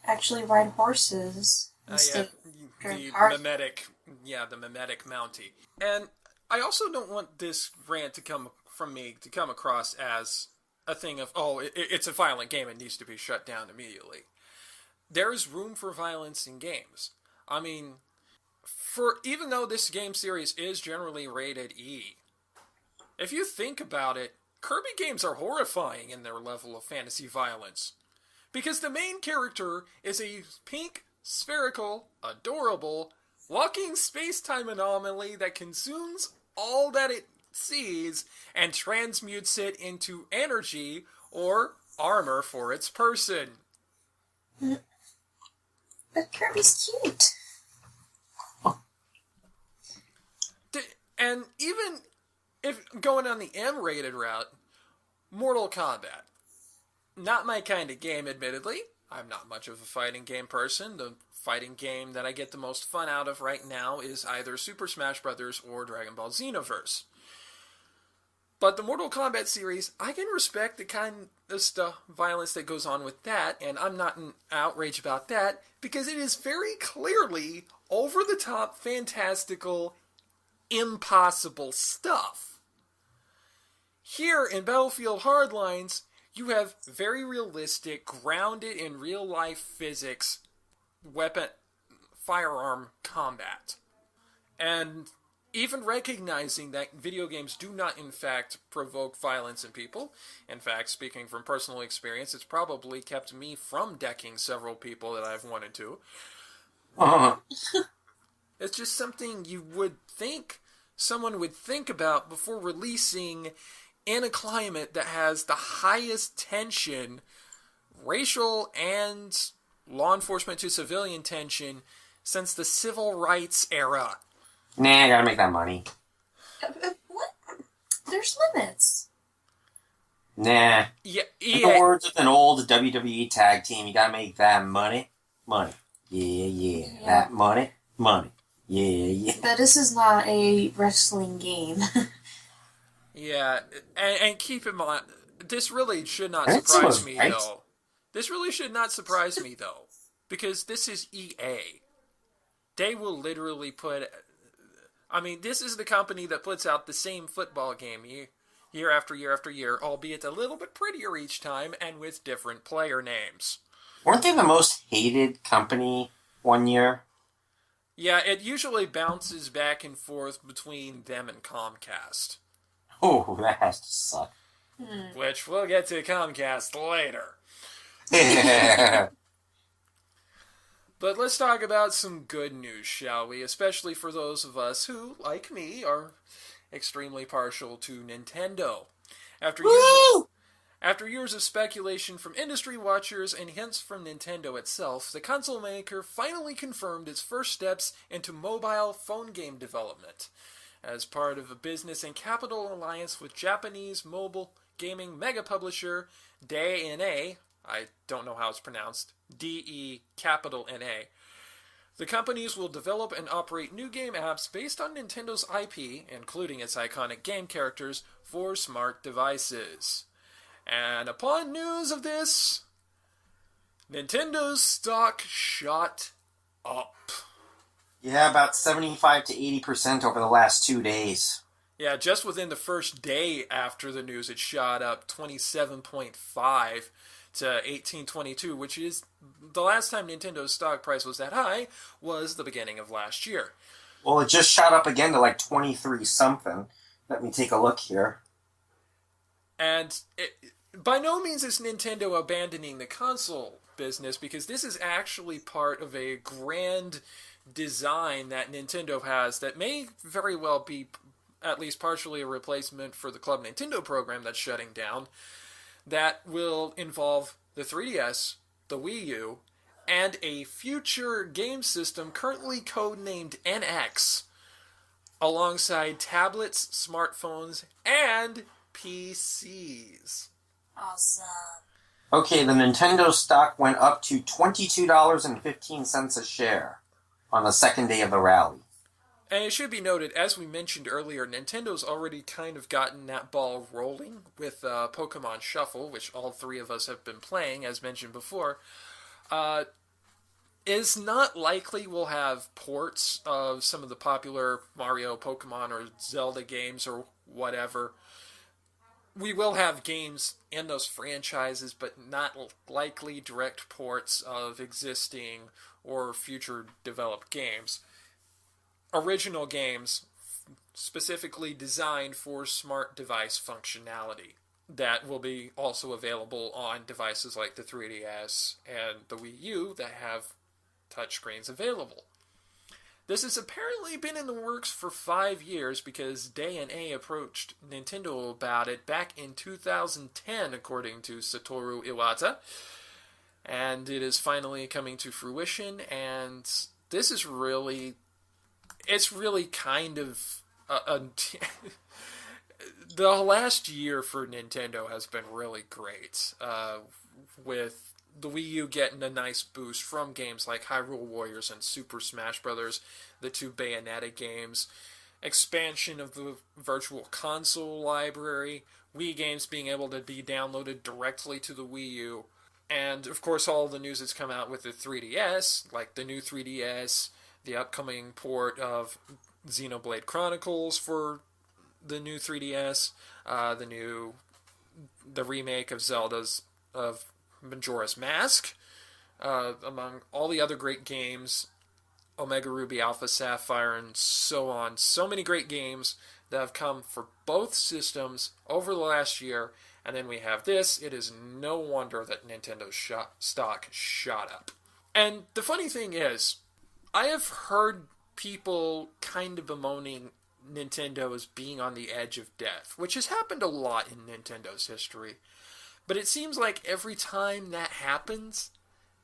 actually ride horses instead of driving cars. The mimetic Mountie. And I also don't want this rant to come from me to come across as a thing of, it's a violent game, it needs to be shut down immediately. There is room for violence in games. I mean, even though this game series is generally rated E, if you think about it, Kirby games are horrifying in their level of fantasy violence. Because the main character is a pink, spherical, adorable, walking space-time anomaly that consumes all that it sees and transmutes it into energy or armor for its person. But Kirby's cute. And even if going on the M-rated route, Mortal Kombat. Not my kind of game, admittedly. I'm not much of a fighting game person. The fighting game that I get the most fun out of right now is either Super Smash Bros. Or Dragon Ball Xenoverse. But the Mortal Kombat series, I can respect the kind of violence that goes on with that, and I'm not in outrage about that, because it is very clearly over-the-top, fantastical, impossible stuff. Here in Battlefield Hardlines, you have very realistic, grounded in real-life physics, firearm combat. And even recognizing that video games do not, in fact, provoke violence in people. In fact, speaking from personal experience, it's probably kept me from decking several people that I've wanted to. It's just something you would think someone would think about before releasing in a climate that has the highest tension, racial and law enforcement to civilian tension, since the civil rights era. Nah, I gotta make that money. What? There's limits. Nah. Yeah, In the words of an old WWE tag team, you gotta make that money. money. Yeah, yeah. Yeah. That money, money. Yeah, yeah. But this is not a wrestling game. Yeah, and keep in mind, this really should not I didn't say it surprise was me, right. though. This really should not surprise me, though. Because this is EA. They will literally put... I mean, this is the company that puts out the same football game year after year after year, albeit a little bit prettier each time and with different player names. Weren't they the most hated company one year? Yeah, it usually bounces back and forth between them and Comcast. Oh, that has to suck. Which we'll get to Comcast later. But let's talk about some good news, shall we? Especially for those of us who, like me, are extremely partial to Nintendo. After years of speculation from industry watchers and hints from Nintendo itself, the console maker finally confirmed its first steps into mobile phone game development. As part of a business and capital alliance with Japanese mobile gaming mega publisher DeNA, I don't know how it's pronounced, DE-N-A, the companies will develop and operate new game apps based on Nintendo's IP, including its iconic game characters, for smart devices. And upon news of this, Nintendo's stock shot up. Yeah, about 75 to 80% over the last 2 days. Yeah, just within the first day after the news, it shot up 27.5 to 1822, which is the last time Nintendo's stock price was that high was the beginning of last year. Well, it just shot up again to like 23 something. Let me take a look here. And by no means is Nintendo abandoning the console business, because this is actually part of a grand design that Nintendo has that may very well be at least partially a replacement for the Club Nintendo program that's shutting down, that will involve the 3DS, the Wii U, and a future game system currently codenamed NX, alongside tablets, smartphones, and PCs. Awesome. Okay, the Nintendo stock went up to $22.15 a share on the second day of the rally. And it should be noted, as we mentioned earlier, Nintendo's already kind of gotten that ball rolling with Pokemon Shuffle, which all three of us have been playing, as mentioned before. Is not likely we'll have ports of some of the popular Mario, Pokemon, or Zelda games or whatever. We will have games in those franchises, but not likely direct ports of existing or future developed games. Original games specifically designed for smart device functionality that will be also available on devices like the 3DS and the Wii U that have touchscreens available. This has apparently been in the works for 5 years, because DeNA approached Nintendo about it back in 2010, according to Satoru Iwata, and it is finally coming to fruition. And this is really, it's really kind of the last year for Nintendo has been really great, with the Wii U getting a nice boost from games like Hyrule Warriors and Super Smash Bros., the two Bayonetta games, expansion of the Virtual Console library, Wii games being able to be downloaded directly to the Wii U, and of course all the news that's come out with the 3DS, like the new 3DS, the upcoming port of Xenoblade Chronicles for the new 3DS, the remake of Zelda's of Majora's Mask, among all the other great games, Omega Ruby, Alpha Sapphire, and so on. So many great games that have come for both systems over the last year, and then we have this. It is no wonder that Nintendo's stock shot up. And the funny thing is, I have heard people kind of bemoaning Nintendo as being on the edge of death, which has happened a lot in Nintendo's history. But it seems like every time that happens,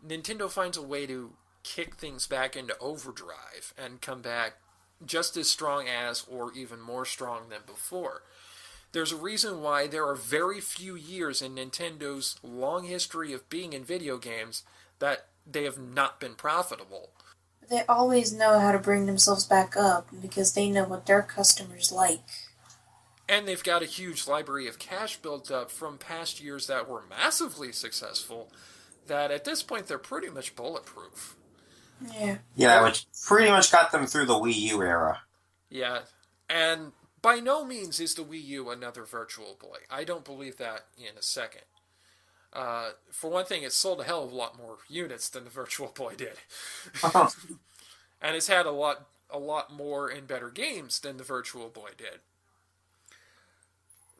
Nintendo finds a way to kick things back into overdrive and come back just as strong as, or even more strong than before. There's a reason why there are very few years in Nintendo's long history of being in video games that they have not been profitable. They always know how to bring themselves back up because they know what their customers like. And they've got a huge library of cash built up from past years that were massively successful, that at this point they're pretty much bulletproof. Yeah, which pretty much got them through the Wii U era. Yeah, and by no means is the Wii U another Virtual Boy. I don't believe that in a second. For one thing, it sold a hell of a lot more units than the Virtual Boy did. And it's had a lot more and better games than the Virtual Boy did.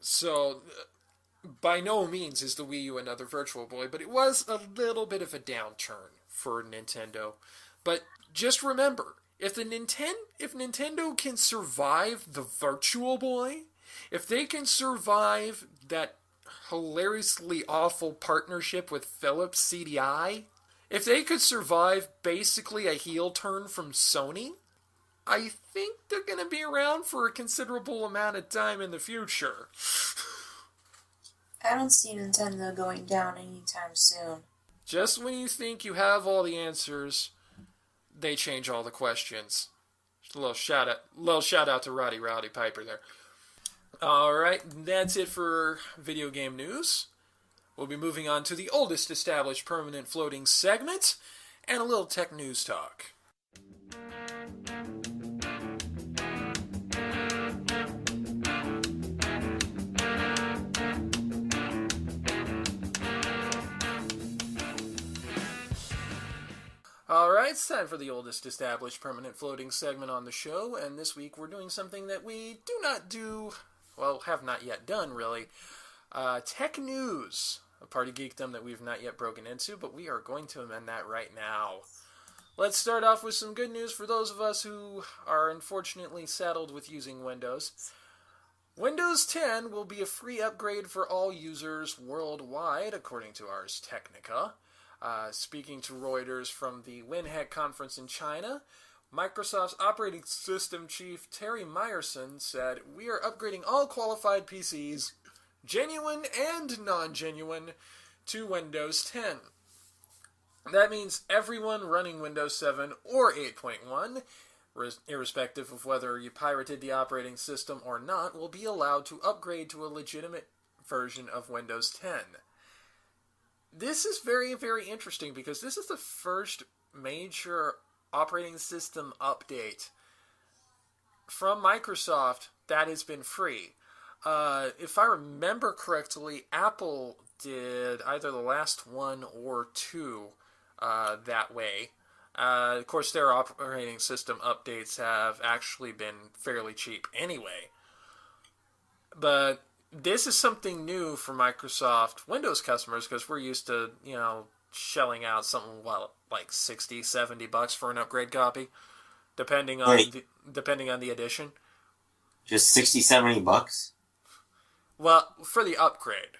So, by no means is the Wii U another Virtual Boy, but it was a little bit of a downturn for Nintendo. But just remember, if Nintendo can survive the Virtual Boy, if they can survive that hilariously awful partnership with Philips CDI, if they could survive basically a heel turn from Sony, I think they're going to be around for a considerable amount of time in the future. I don't see Nintendo going down anytime soon. Just when you think you have all the answers, they change all the questions. Just a little shout out to Rowdy Piper there. Alright, that's it for video game news. We'll be moving on to the oldest established permanent floating segment, and a little tech news talk. Alright, it's time for the oldest established permanent floating segment on the show, and this week we're doing something that we do not do, well, have not yet done, really. Tech news, a party geekdom that we've not yet broken into, but we are going to amend that right now. Let's start off with some good news for those of us who are unfortunately saddled with using Windows. Windows 10 will be a free upgrade for all users worldwide, according to Ars Technica. Speaking to Reuters from the WinHeck conference in China, Microsoft's operating system chief Terry Myerson said, "We are upgrading all qualified PCs, genuine and non-genuine, to Windows 10. That means everyone running Windows 7 or 8.1, irrespective of whether you pirated the operating system or not, will be allowed to upgrade to a legitimate version of Windows 10. This is very, very interesting because this is the first major operating system update from Microsoft that has been free. If I remember correctly, Apple did either the last one or two that way. Of course, their operating system updates have actually been fairly cheap anyway. But this is something new for Microsoft Windows customers because we're used to, shelling out something, like $60, $70 for an upgrade copy, depending on the edition. Just $60-$70? Well, for the upgrade.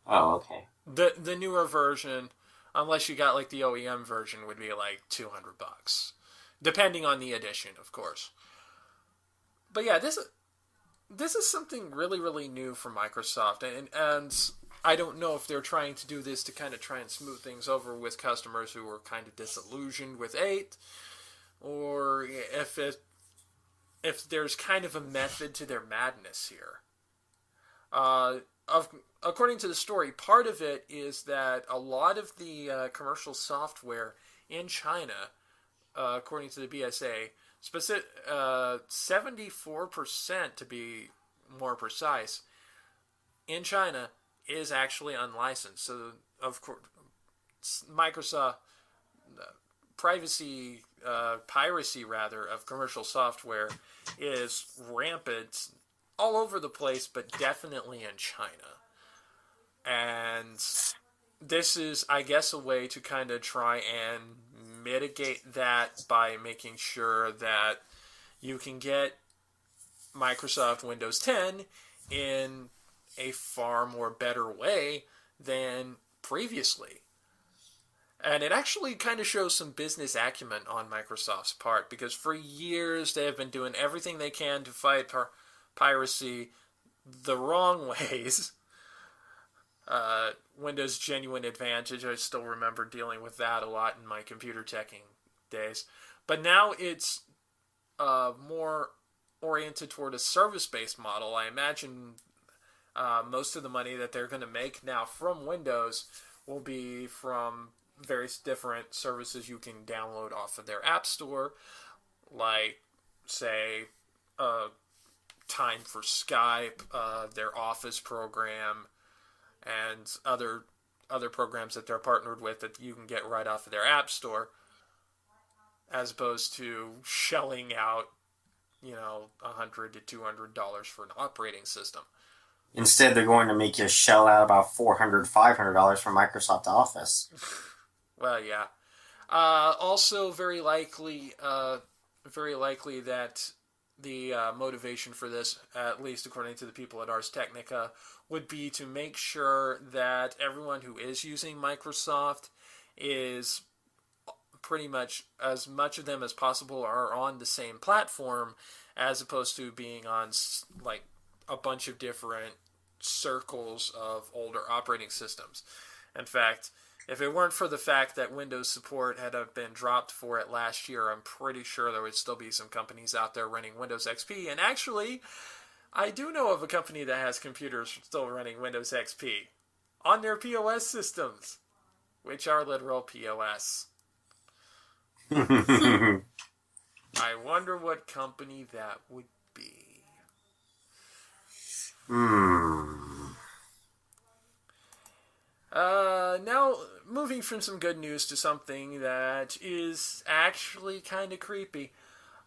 Oh, okay. The newer version, unless you got like the OEM version, would be like $200, depending on the edition, of course. But yeah, this is something really, really new for Microsoft, and I don't know if they're trying to do this to kind of try and smooth things over with customers who were kind of disillusioned with 8, or if there's kind of a method to their madness here. According to the story, part of it is that a lot of the commercial software in China, according to the BSA, 74% to be more precise, in China is actually unlicensed. So, of course, Microsoft piracy of commercial software is rampant all over the place, but definitely in China. And this is, I guess, a way to kind of try and mitigate that by making sure that you can get Microsoft Windows 10 in a far more better way than previously. And it actually kind of shows some business acumen on Microsoft's part, because for years they have been doing everything they can to fight piracy the wrong ways. Windows Genuine Advantage. I still remember dealing with that a lot in my computer teching days. But now it's more oriented toward a service-based model. I imagine most of the money that they're going to make now from Windows will be from various different services you can download off of their app store, like, say, Time for Skype, their Office program, and other programs that they're partnered with that you can get right off of their app store, as opposed to shelling out, $100 to $200 for an operating system. Instead, they're going to make you shell out about $400, $500 for Microsoft Office. Well, yeah. Also, very likely that the motivation for this, at least according to the people at Ars Technica, would be to make sure that everyone who is using Microsoft is pretty much, as much of them as possible, are on the same platform, as opposed to being on like a bunch of different circles of older operating systems. In fact, if it weren't for the fact that Windows support had been dropped for it last year, I'm pretty sure there would still be some companies out there running Windows XP. And actually, I do know of a company that has computers still running Windows XP on their POS systems, which are literal POS. I wonder what company that would be. Now, moving from some good news to something that is actually kind of creepy.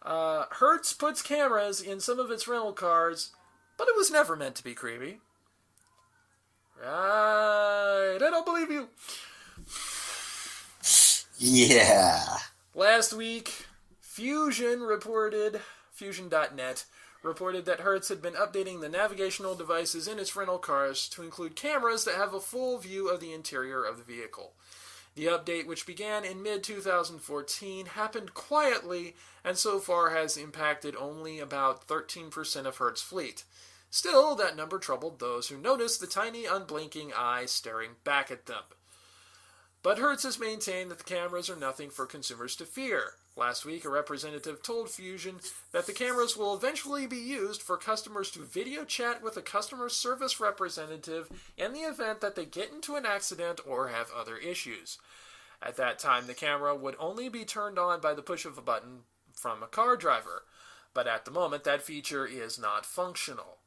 Hertz puts cameras in some of its rental cars, but it was never meant to be creepy. Right, I don't believe you. Yeah. Last week, Fusion.net reported that Hertz had been updating the navigational devices in its rental cars to include cameras that have a full view of the interior of the vehicle. The update, which began in mid-2014, happened quietly and so far has impacted only about 13% of Hertz fleet. Still, that number troubled those who noticed the tiny unblinking eye staring back at them. But Hertz has maintained that the cameras are nothing for consumers to fear. Last week, a representative told Fusion that the cameras will eventually be used for customers to video chat with a customer service representative in the event that they get into an accident or have other issues. At that time, the camera would only be turned on by the push of a button from a car driver. But at the moment, that feature is not functional.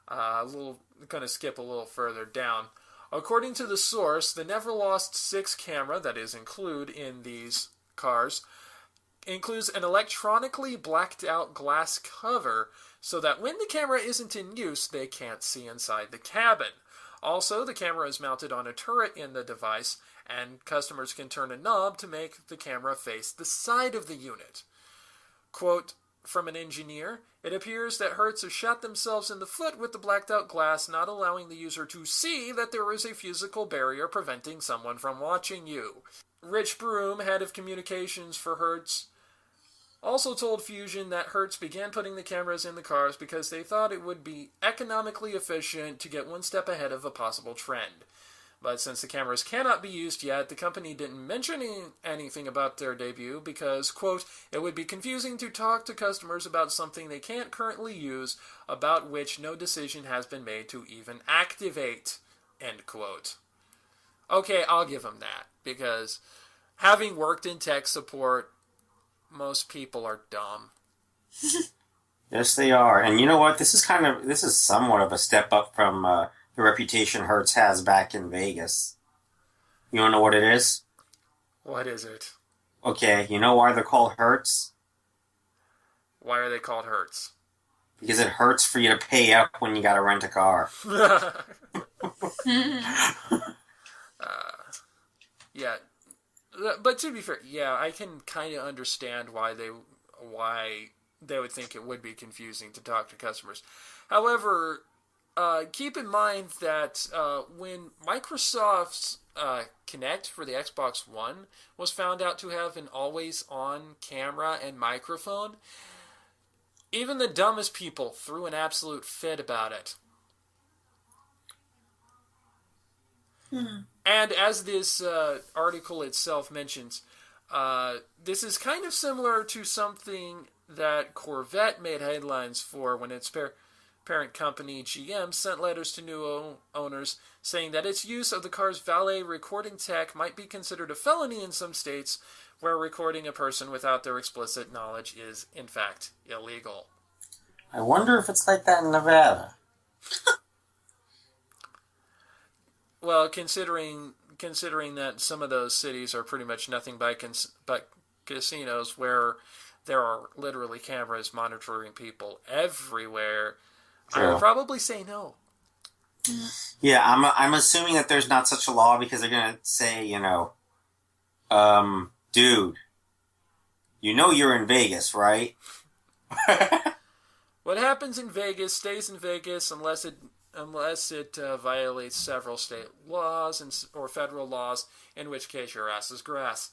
Going to skip a little further down. According to the source, the Never Lost 6 camera that is included in these cars includes an electronically blacked out glass cover so that when the camera isn't in use, they can't see inside the cabin. Also, the camera is mounted on a turret in the device, and customers can turn a knob to make the camera face the side of the unit. Quote from an engineer, "It appears that Hertz has shot themselves in the foot with the blacked out glass, not allowing the user to see that there is a physical barrier preventing someone from watching you." Rich Broom, head of communications for Hertz, also told Fusion that Hertz began putting the cameras in the cars because they thought it would be economically efficient to get one step ahead of a possible trend. But since the cameras cannot be used yet, the company didn't mention anything about their debut because, quote, "it would be confusing to talk to customers about something they can't currently use, about which no decision has been made to even activate," end quote. Okay, I'll give them that, because having worked in tech support, most people are dumb. Yes, they are. And you know what? This is somewhat of a step up from the reputation Hertz has back in Vegas. You want to know what it is? What is it? Okay, you know why they're called Hertz? Why are they called Hertz? Because it hurts for you to pay up when you gotta rent a car. Yeah. But to be fair, yeah, I can kind of understand why they would think it would be confusing to talk to customers. However, keep in mind that when Microsoft's Kinect for the Xbox One was found out to have an always-on camera and microphone, even the dumbest people threw an absolute fit about it. And as this article itself mentions, this is kind of similar to something that Corvette made headlines for when its parent company, GM, sent letters to new owners saying that its use of the car's valet recording tech might be considered a felony in some states where recording a person without their explicit knowledge is, in fact, illegal. I wonder if it's like that in Nevada. Well, considering that some of those cities are pretty much nothing but casinos where there are literally cameras monitoring people everywhere, True. I would probably say no. Yeah, I'm assuming that there's not such a law because they're gonna say, dude, you're in Vegas, right? What happens in Vegas stays in Vegas unless it violates several state laws or federal laws, in which case your ass is grass.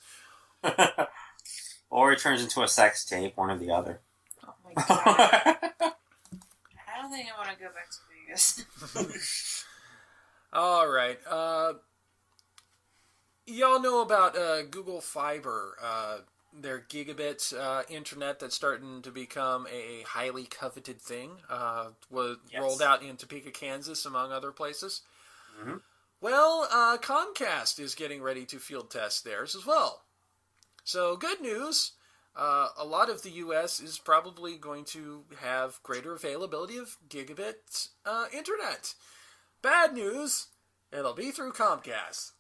Or it turns into a sex tape, one or the other. Oh my god. I don't think I want to go back to Vegas. All right. Y'all know about Google Fiber, their gigabit internet that's starting to become a highly coveted thing. Was rolled out in Topeka, Kansas, among other places. Mm-hmm. Well, Comcast is getting ready to field test theirs as well. So, good news. A lot of the U.S. is probably going to have greater availability of gigabit internet. Bad news, it'll be through Comcast.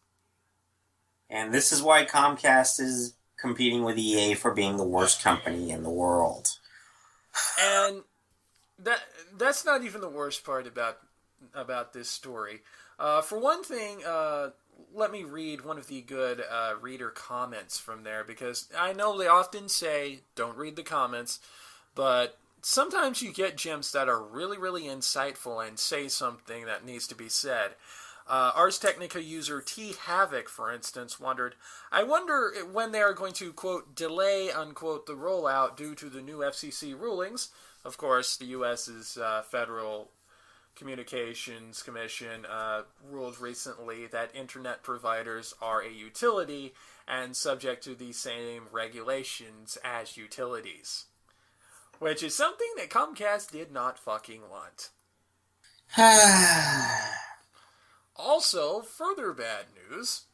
And this is why Comcast is competing with EA for being the worst company in the world. And that's not even the worst part about this story. For one thing, let me read one of the good reader comments from there, because I know they often say, don't read the comments, but sometimes you get gems that are really, really insightful and say something that needs to be said. Ars Technica user T Havoc, for instance, I wonder when they are going to, quote, delay, unquote, the rollout due to the new FCC rulings. Of course, the U.S.'s Federal Communications Commission ruled recently that internet providers are a utility and subject to the same regulations as utilities. Which is something that Comcast did not fucking want. Also, further bad news,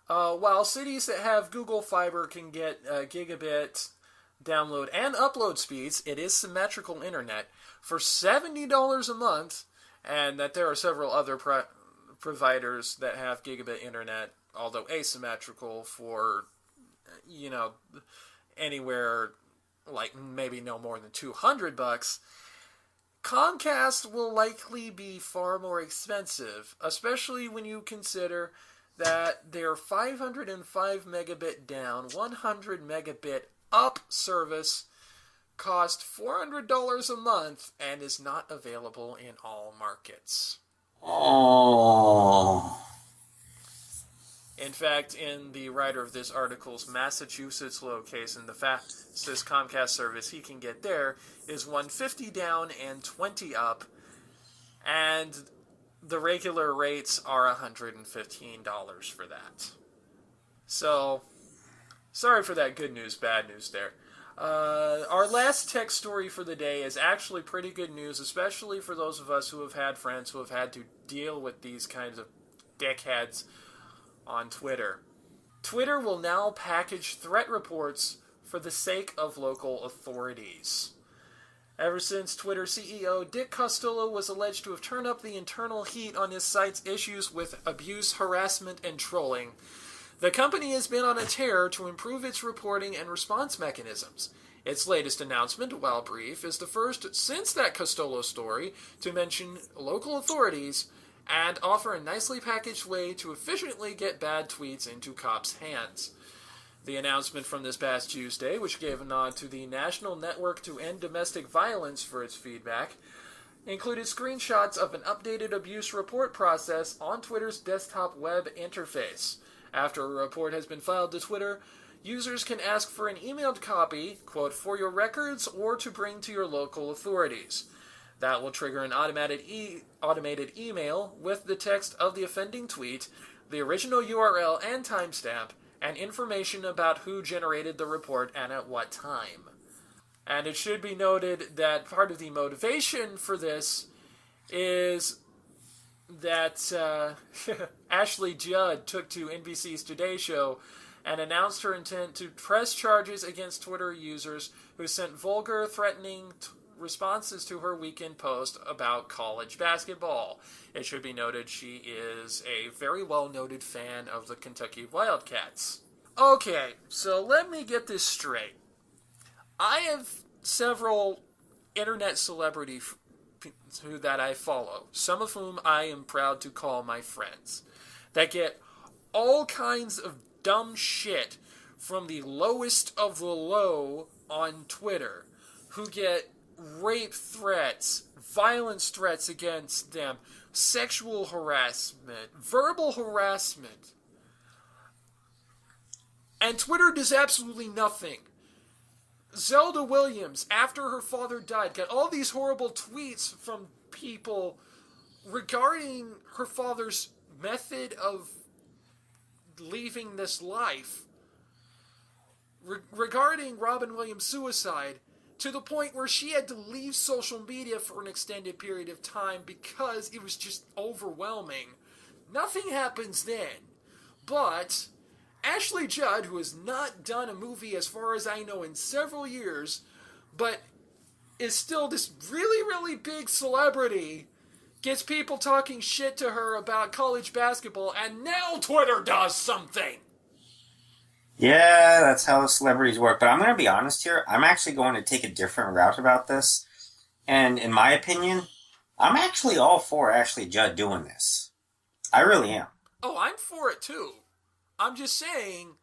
while cities that have Google Fiber can get gigabit download and upload speeds, it is symmetrical internet for $70 a month, and that there are several other providers that have gigabit internet, although asymmetrical, for, anywhere like maybe no more than $200. Comcast will likely be far more expensive, especially when you consider that their 505 megabit down, 100 megabit up service costs $400 a month and is not available in all markets. Oh. In fact, in the writer of this article's Massachusetts location, the fastest Comcast service he can get there is 150 down and 20 up, and the regular rates are $115 for that. So, sorry for that good news, bad news there. Our last tech story for the day is actually pretty good news, especially for those of us who have had friends who have had to deal with these kinds of dickheads on Twitter. Twitter will now package threat reports for the sake of local authorities. Ever since Twitter CEO Dick Costolo was alleged to have turned up the internal heat on his site's issues with abuse, harassment, and trolling, the company has been on a tear to improve its reporting and response mechanisms. Its latest announcement, while brief, is the first since that Costolo story to mention local authorities and offer a nicely packaged way to efficiently get bad tweets into cops' hands. The announcement from this past Tuesday, which gave a nod to the National Network to End Domestic Violence for its feedback, included screenshots of an updated abuse report process on Twitter's desktop web interface. After a report has been filed to Twitter, users can ask for an emailed copy, quote, for your records or to bring to your local authorities. That will trigger an automated email with the text of the offending tweet, the original URL and timestamp, and information about who generated the report and at what time. And it should be noted that part of the motivation for this is that Ashley Judd took to NBC's Today Show and announced her intent to press charges against Twitter users who sent vulgar, threatening responses to her weekend post about college basketball. It should be noted she is a very well-noted fan of the Kentucky Wildcats. Okay, so let me get this straight. I have several internet celebrities that I follow, some of whom I am proud to call my friends, that get all kinds of dumb shit from the lowest of the low on Twitter, who get rape threats, violence threats against them, sexual harassment, verbal harassment. And Twitter does absolutely nothing. Zelda Williams, after her father died, got all these horrible tweets from people regarding her father's method of leaving this life, regarding Robin Williams' suicide, to the point where she had to leave social media for an extended period of time because it was just overwhelming. Nothing happens then. But Ashley Judd, who has not done a movie as far as I know in several years, but is still this really, really big celebrity, gets people talking shit to her about college basketball, and now Twitter does something. Yeah, that's how the celebrities work. But I'm going to be honest here. I'm actually going to take a different route about this. And in my opinion, I'm actually all for Ashley Judd doing this. I really am. Oh, I'm for it too. I'm just saying,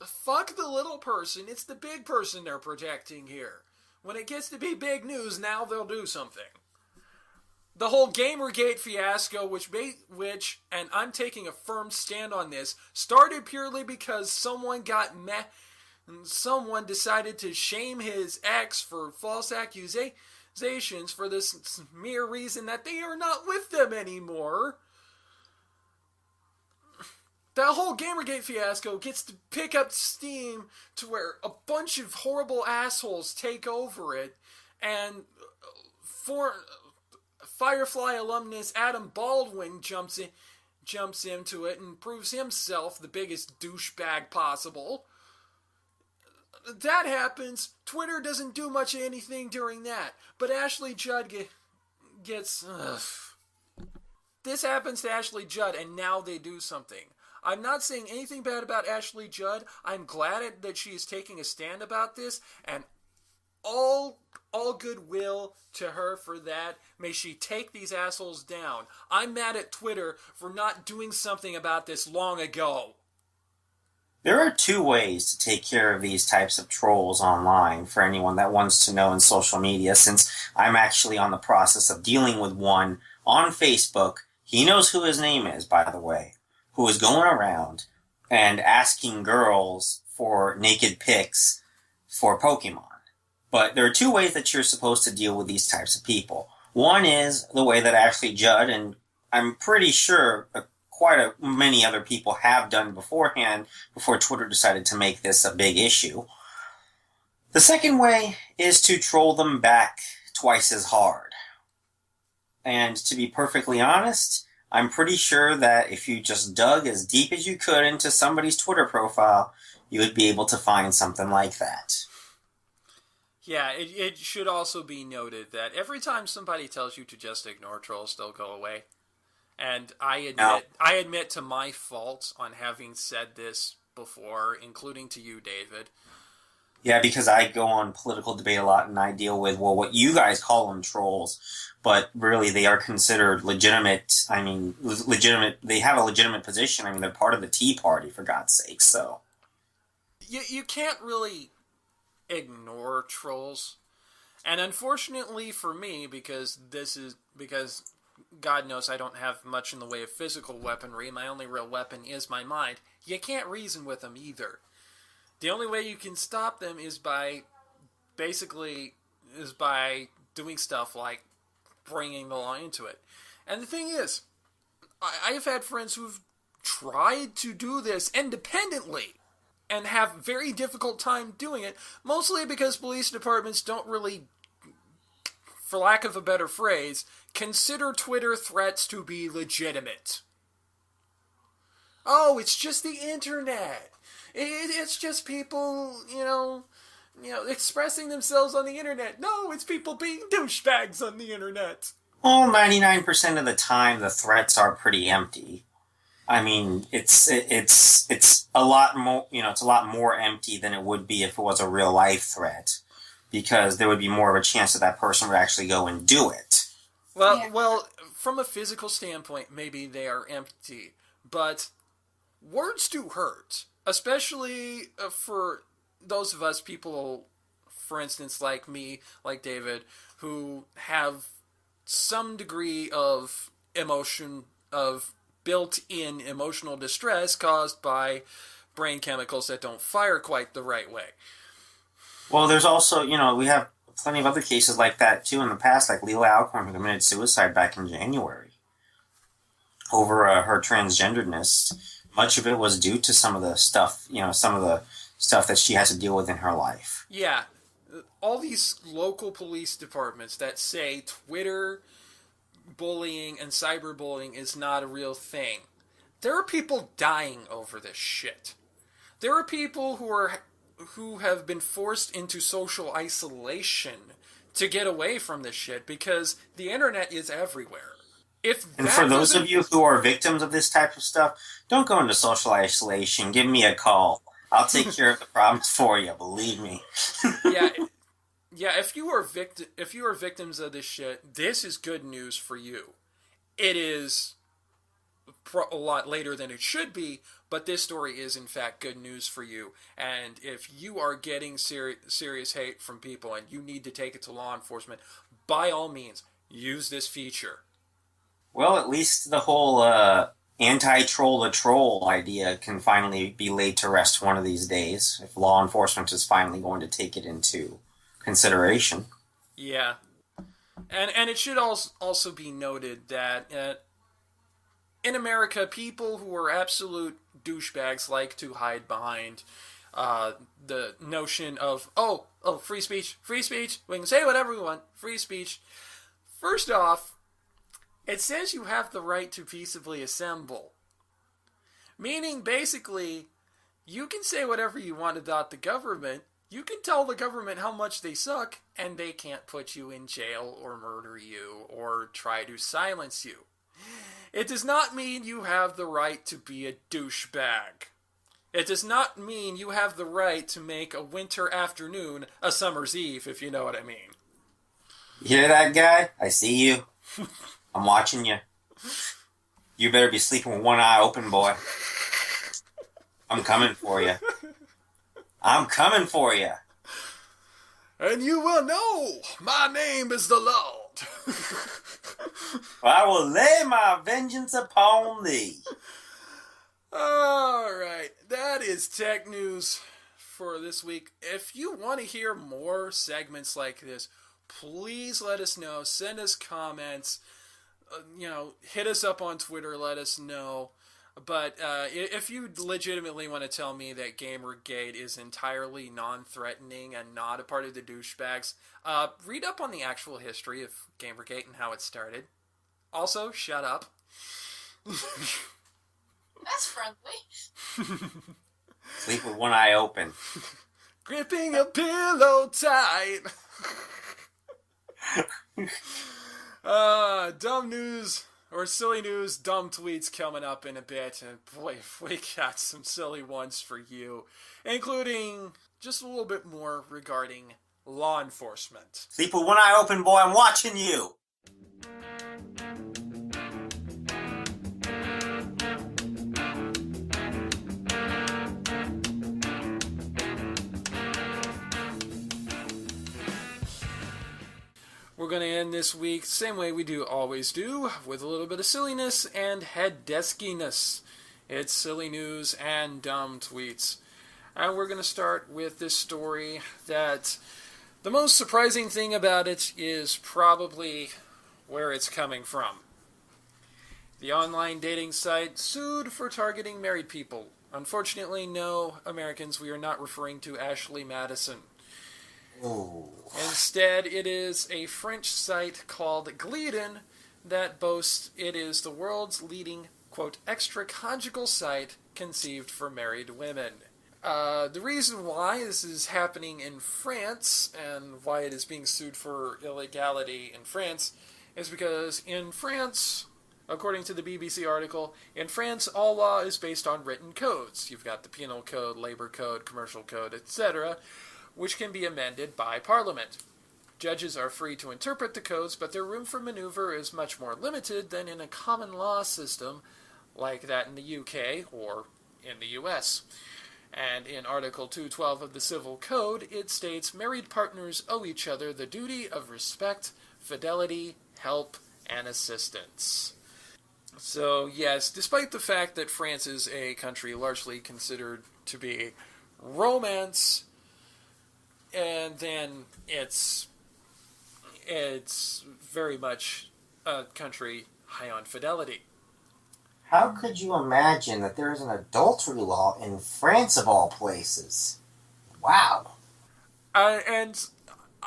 fuck the little person. It's the big person they're protecting here. When it gets to be big news, now they'll do something. The whole Gamergate fiasco, which, and I'm taking a firm stand on this, started purely because someone got mad and someone decided to shame his ex for false accusations for this mere reason that they are not with them anymore. That whole Gamergate fiasco gets to pick up steam to where a bunch of horrible assholes take over it, and Firefly alumnus Adam Baldwin jumps into it and proves himself the biggest douchebag possible. That happens. Twitter doesn't do much of anything during that, but Ashley Judd gets... This happens to Ashley Judd, and now they do something. I'm not saying anything bad about Ashley Judd. I'm glad that she is taking a stand about this, and all goodwill to her for that. May she take these assholes down. I'm mad at Twitter for not doing something about this long ago. There are two ways to take care of these types of trolls online for anyone that wants to know in social media, since I'm actually on the process of dealing with one on Facebook. He knows who his name is, by the way, who is going around and asking girls for naked pics for Pokemon. But there are two ways that you're supposed to deal with these types of people. One is the way that Ashley Judd, and I'm pretty sure quite many other people have done beforehand, before Twitter decided to make this a big issue. The second way is to troll them back twice as hard. And to be perfectly honest, I'm pretty sure that if you just dug as deep as you could into somebody's Twitter profile, you would be able to find something like that. Yeah, it should also be noted that every time somebody tells you to just ignore trolls, they'll go away. And I admit to my fault on having said this before, including to you, David. Yeah, because I go on political debate a lot, and I deal with, well, what you guys call them trolls, but really they are considered legitimate. I mean, legitimate. They have a legitimate position. I mean, they're part of the Tea Party, for God's sake. So you can't really ignore trolls, and unfortunately for me, because God knows I don't have much in the way of physical weaponry. My only real weapon is my mind. You can't reason with them either. The only way you can stop them is by doing stuff like bringing the law into it. And the thing is, I have had friends who've tried to do this independently and have very difficult time doing it, mostly because police departments don't really, for lack of a better phrase, consider Twitter threats to be legitimate. Oh, it's just the internet. It's just people, expressing themselves on the internet. No, it's people being douchebags on the internet. Well, 99% of the time, the threats are pretty empty. I mean, it's a lot more, it's a lot more empty than it would be if it was a real life threat, because there would be more of a chance that that person would actually go and do it. Well, from a physical standpoint, maybe they are empty, but words do hurt, especially for those of us people, for instance, like me, like David, who have some degree of emotion, of built-in emotional distress caused by brain chemicals that don't fire quite the right way. Well, there's also, we have plenty of other cases like that, too, in the past, like Leela Alcorn, who committed suicide back in January over her transgenderedness. Much of it was due to some of the stuff, that she has to deal with in her life. Yeah. All these local police departments that say Twitter bullying and cyberbullying is not a real thing. There are people dying over this shit. There are people who have been forced into social isolation to get away from this shit because the internet is everywhere. And for those of you who are victims of this type of stuff, don't go into social isolation. Give me a call. I'll take care of the problems for you. Believe me. Yeah. If you are victims of this shit, this is good news for you. It is a lot later than it should be, but this story is in fact good news for you. And if you are getting serious hate from people and you need to take it to law enforcement, by all means, use this feature. Well, at least the whole anti-troll the troll idea can finally be laid to rest one of these days, if law enforcement is finally going to take it into consideration. Yeah. And it should also be noted that in America, people who are absolute douchebags like to hide behind the notion of, free speech, we can say whatever we want, free speech. First off, it says you have the right to peaceably assemble. Meaning, basically, you can say whatever you want about the government. You can tell the government how much they suck, and they can't put you in jail or murder you or try to silence you. It does not mean you have the right to be a douchebag. It does not mean you have the right to make a winter afternoon a summer's eve, if you know what I mean. You hear that, guy? I see you. I'm watching you. You better be sleeping with one eye open, boy. I'm coming for you. I'm coming for you. And you will know my name is the Lord. I will lay my vengeance upon thee. All right, that is tech news for this week. If you want to hear more segments like this, please let us know. Send us comments. Hit us up on Twitter. Let us know. But if you legitimately want to tell me that Gamergate is entirely non-threatening and not a part of the douchebags, read up on the actual history of Gamergate and how it started. Also, shut up. That's friendly. Sleep with one eye open. Gripping a pillow tight. Dumb news or silly news, dumb tweets coming up in a bit, and boy, we got some silly ones for you, including just a little bit more regarding law enforcement. Sleep with one eye open, boy, I'm watching you! We're going to end this week the same way we always do, with a little bit of silliness and head deskiness. It's silly news and dumb tweets. And we're going to start with this story that the most surprising thing about it is probably where it's coming from. The online dating site sued for targeting married people. Unfortunately, no, Americans, we are not referring to Ashley Madison. Ooh. Instead, it is a French site called Gleeden that boasts it is the world's leading, quote, extra-conjugal site conceived for married women. The reason why this is happening in France and why it is being sued for illegality in France is because in France, according to the BBC article, in France all law is based on written codes. You've got the penal code, labor code, commercial code, etc., which can be amended by Parliament. Judges are free to interpret the codes, but their room for maneuver is much more limited than in a common law system like that in the UK or in the US. And in Article 212 of the Civil Code, it states married partners owe each other the duty of respect, fidelity, help, and assistance. So, yes, despite the fact that France is a country largely considered to be romance, and then it's very much a country high on fidelity. How could you imagine that there is an adultery law in France of all places? Wow. And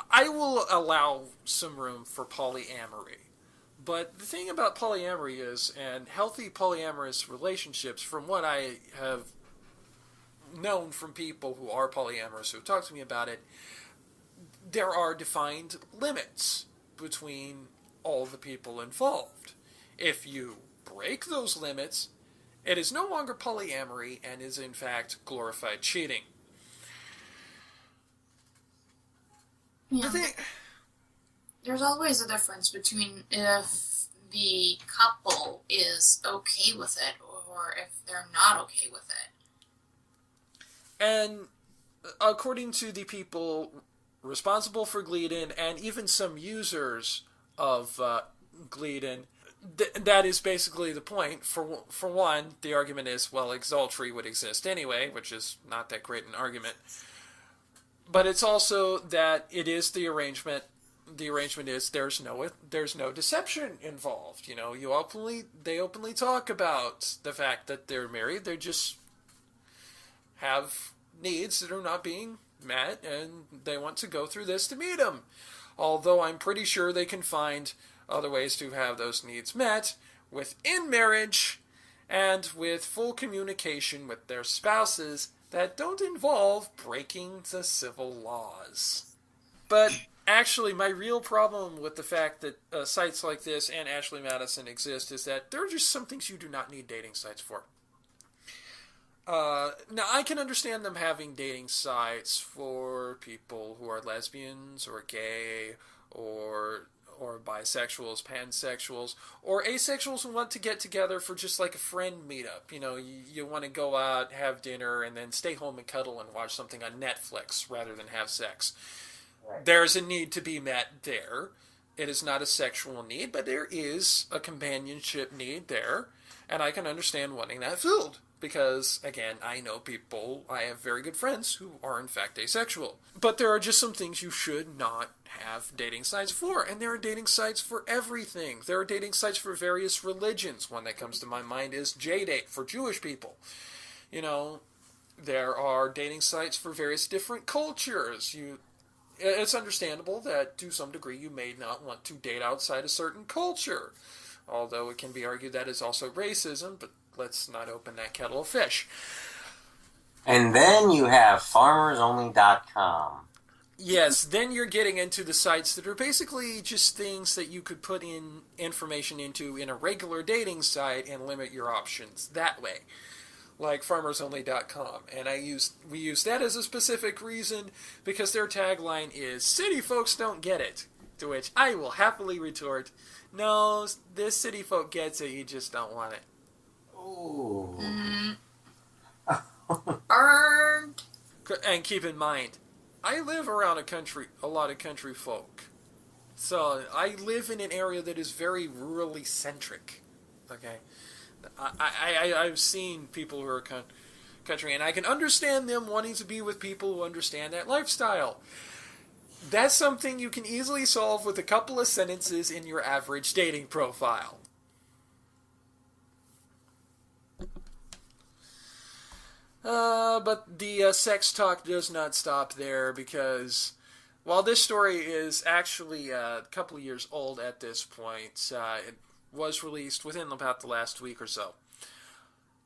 I will allow some room for polyamory. But the thing about polyamory is, and healthy polyamorous relationships, from what I have known from people who are polyamorous who talk to me about it, there are defined limits between all the people involved. If you break those limits, it is no longer polyamory and is in fact glorified cheating. Yeah. There's always a difference between if the couple is okay with it or if they're not okay with it. And according to the people responsible for Gleeden and even some users of Gleeden, that is basically the point. For one, the argument is, well, adultery would exist anyway, which is not that great an argument. But it's also that it is the arrangement. The arrangement is there's no deception involved. You know, they openly talk about the fact that they're married. They just have needs that are not being met, and they want to go through this to meet them. Although I'm pretty sure they can find other ways to have those needs met within marriage and with full communication with their spouses that don't involve breaking the civil laws. But actually, my real problem with the fact that sites like this and Ashley Madison exist is that there are just some things you do not need dating sites for. Now, I can understand them having dating sites for people who are lesbians or gay or bisexuals, pansexuals, or asexuals who want to get together for just like a friend meetup. You know, you want to go out, have dinner, and then stay home and cuddle and watch something on Netflix rather than have sex. Right. There's a need to be met there. It is not a sexual need, but there is a companionship need there, and I can understand wanting that filled. Because, again, I have very good friends who are in fact asexual. But there are just some things you should not have dating sites for. And there are dating sites for everything. There are dating sites for various religions. One that comes to my mind is JDate for Jewish people. You know, there are dating sites for various different cultures. It's understandable that to some degree you may not want to date outside a certain culture. Although it can be argued that is also racism, but let's not open that kettle of fish. And then you have farmersonly.com. Yes, then you're getting into the sites that are basically just things that you could put in information into in a regular dating site and limit your options that way. Like farmersonly.com. And we use that as a specific reason because their tagline is, "City folks don't get it." To which I will happily retort, "No, this city folk gets it, you just don't want it." Ooh. Burned. And keep in mind, I live around a lot of country folk. So I live in an area that is very rurally centric. Okay, I've seen people who are country, and I can understand them wanting to be with people who understand that lifestyle. That's something you can easily solve with a couple of sentences in your average dating profile. But the sex talk does not stop there because while this story is actually a couple of years old at this point, it was released within about the last week or so.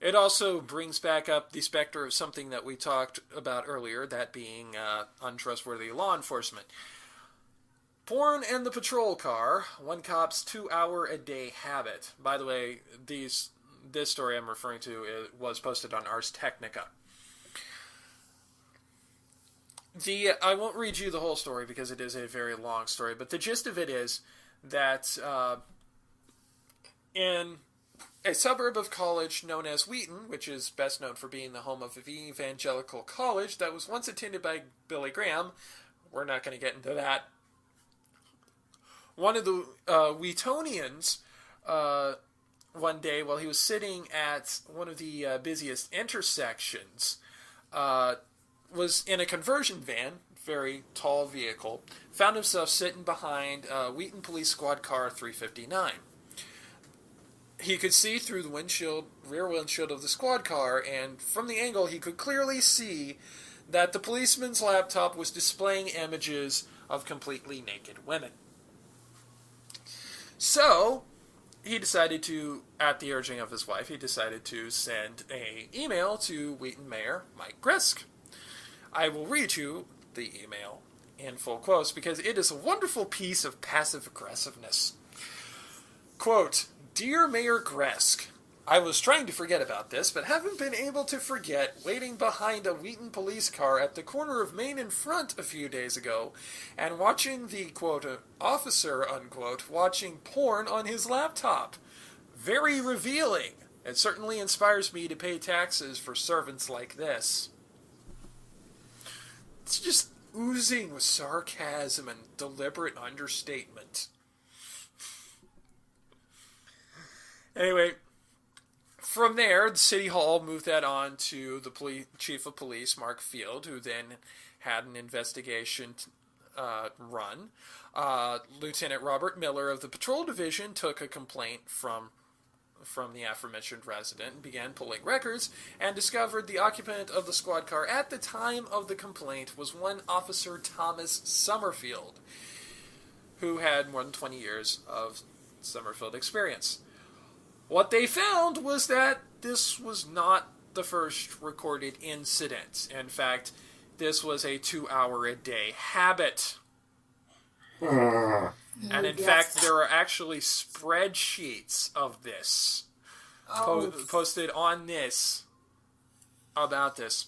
It also brings back up the specter of something that we talked about earlier, that being untrustworthy law enforcement. Porn and the patrol car, one cop's 2-hour-a-day habit. By the way, this story I'm referring to was posted on Ars Technica. I won't read you the whole story because it is a very long story, but the gist of it is that in a suburb of college known as Wheaton, which is best known for being the home of an evangelical college that was once attended by Billy Graham, we're not going to get into that. One of the Wheatonians, one day while he was sitting at one of the busiest intersections, was in a conversion van, very tall vehicle, found himself sitting behind Wheaton Police Squad Car 359. He could see through the rear windshield of the squad car, and from the angle he could clearly see that the policeman's laptop was displaying images of completely naked women. So, he decided to, at the urging of his wife, he decided to send an email to Wheaton Mayor Mike Grisk. I will read you the email in full quotes because it is a wonderful piece of passive aggressiveness. Quote, "Dear Mayor Grisk, I was trying to forget about this, but haven't been able to forget waiting behind a Wheaton police car at the corner of Main and Front a few days ago and watching the, quote, officer, unquote, watching porn on his laptop. Very revealing. It certainly inspires me to pay taxes for servants like this." It's just oozing with sarcasm and deliberate understatement. Anyway, from there, the City Hall moved that on to the Chief of Police, Mark Field, who then had an investigation run. Lieutenant Robert Miller of the Patrol Division took a complaint from the aforementioned resident and began pulling records and discovered the occupant of the squad car at the time of the complaint was one Officer Thomas Summerfield, who had more than 20 years of Summerfield experience. What they found was that this was not the first recorded incident. In fact, this was a 2-hour-a-day habit. And in fact, there are actually spreadsheets of this posted on this about this.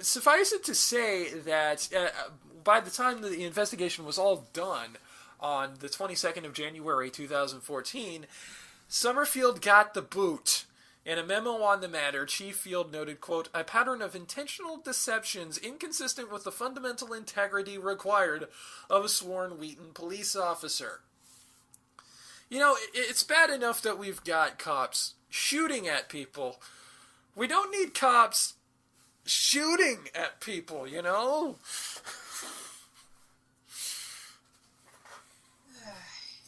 Suffice it to say that by the time the investigation was all done on the 22nd of January 2014, Summerfield got the boot. In a memo on the matter, Chief Field noted, quote, "a pattern of intentional deceptions inconsistent with the fundamental integrity required of a sworn Wheaton police officer." You know, it's bad enough that we've got cops shooting at people. We don't need cops shooting at people, you know?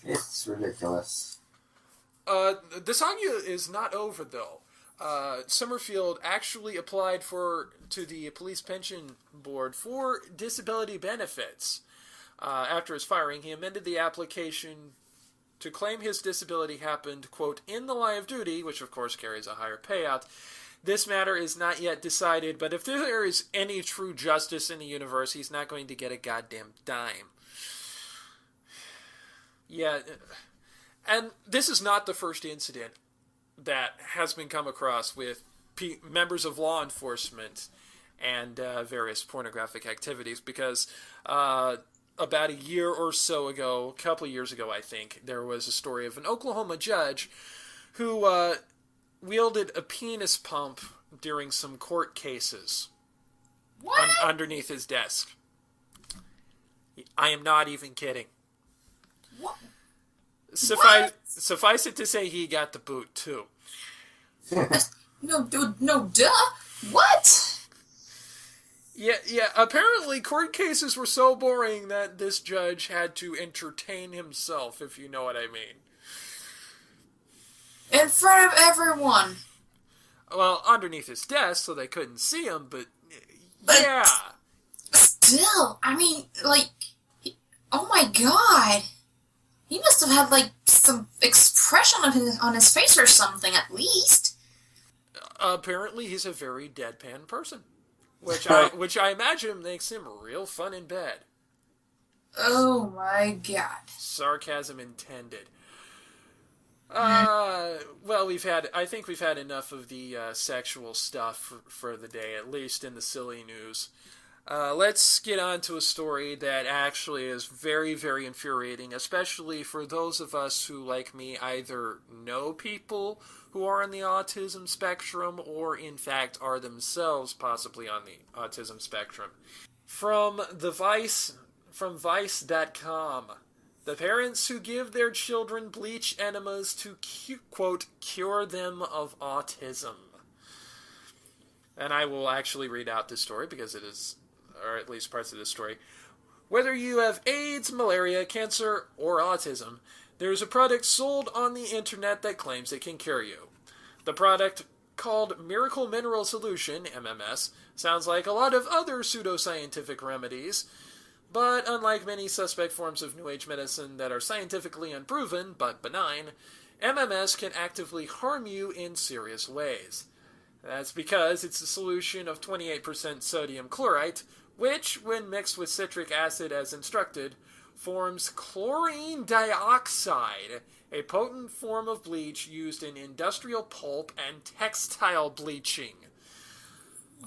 It's ridiculous. The saga is not over, though. Summerfield actually applied to the police pension board for disability benefits. After his firing, he amended the application to claim his disability happened, quote, "in the line of duty," which of course carries a higher payout. This matter is not yet decided, but if there is any true justice in the universe, he's not going to get a goddamn dime. Yeah. And this is not the first incident that has been come across with members of law enforcement and various pornographic activities, because about a year or so ago, a couple of years ago, I think, there was a story of an Oklahoma judge who wielded a penis pump during some court cases underneath his desk. I am not even kidding. What? Suffice it to say, he got the boot, too. No, dude, no, duh. What? Yeah, apparently court cases were so boring that this judge had to entertain himself, if you know what I mean. In front of everyone. Well, underneath his desk so they couldn't see him, but But- yeah. Still, I mean, like, oh my god. He must have had, like, some expression on his face or something, at least. Apparently, he's a very deadpan person, which I imagine makes him real fun in bed. Oh my god. Sarcasm intended. Well, I think we've had enough of the sexual stuff for the day, at least in the silly news. Let's get on to a story that actually is very, very infuriating, especially for those of us who, like me, either know people who are on the autism spectrum or, in fact, are themselves possibly on the autism spectrum. From Vice.com, the parents who give their children bleach enemas to, quote, cure them of autism. And I will actually read out this story because it is, or at least parts of this story. Whether you have AIDS, malaria, cancer, or autism, there is a product sold on the internet that claims it can cure you. The product, called Miracle Mineral Solution, MMS, sounds like a lot of other pseudoscientific remedies, but unlike many suspect forms of New Age medicine that are scientifically unproven but benign, MMS can actively harm you in serious ways. That's because it's a solution of 28% sodium chlorite, which, when mixed with citric acid as instructed, forms chlorine dioxide, a potent form of bleach used in industrial pulp and textile bleaching.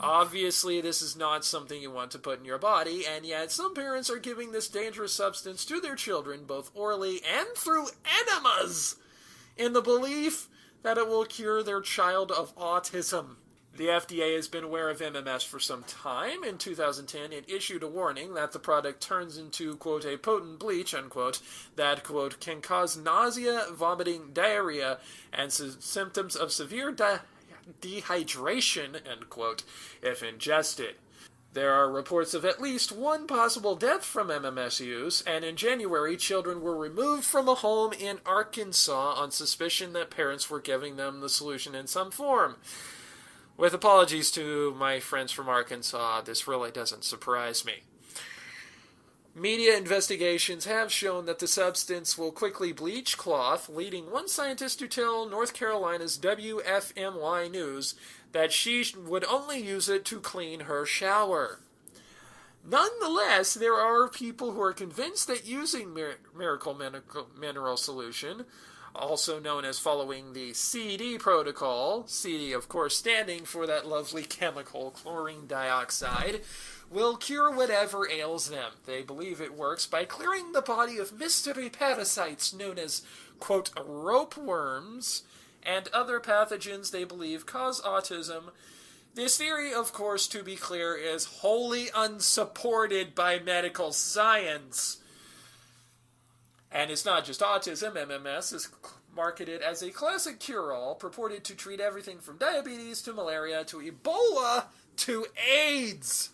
Obviously, this is not something you want to put in your body, and yet some parents are giving this dangerous substance to their children, both orally and through enemas, in the belief that it will cure their child of autism. The FDA has been aware of MMS for some time. In 2010, it issued a warning that the product turns into, quote, a potent bleach, unquote, that, quote, can cause nausea, vomiting, diarrhea, and symptoms of severe dehydration, end quote, if ingested. There are reports of at least one possible death from MMS use, and in January, children were removed from a home in Arkansas on suspicion that parents were giving them the solution in some form. With apologies to my friends from Arkansas, this really doesn't surprise me. Media investigations have shown that the substance will quickly bleach cloth, leading one scientist to tell North Carolina's WFMY News that she would only use it to clean her shower. Nonetheless, there are people who are convinced that using Miracle Mineral Solution, also known as following the CD protocol, CD of course standing for that lovely chemical, chlorine dioxide, will cure whatever ails them. They believe it works by clearing the body of mystery parasites known as, quote, ropeworms, and other pathogens they believe cause autism. This theory, of course, to be clear, is wholly unsupported by medical science. And it's not just autism. MMS is marketed as a classic cure-all purported to treat everything from diabetes to malaria to Ebola to AIDS.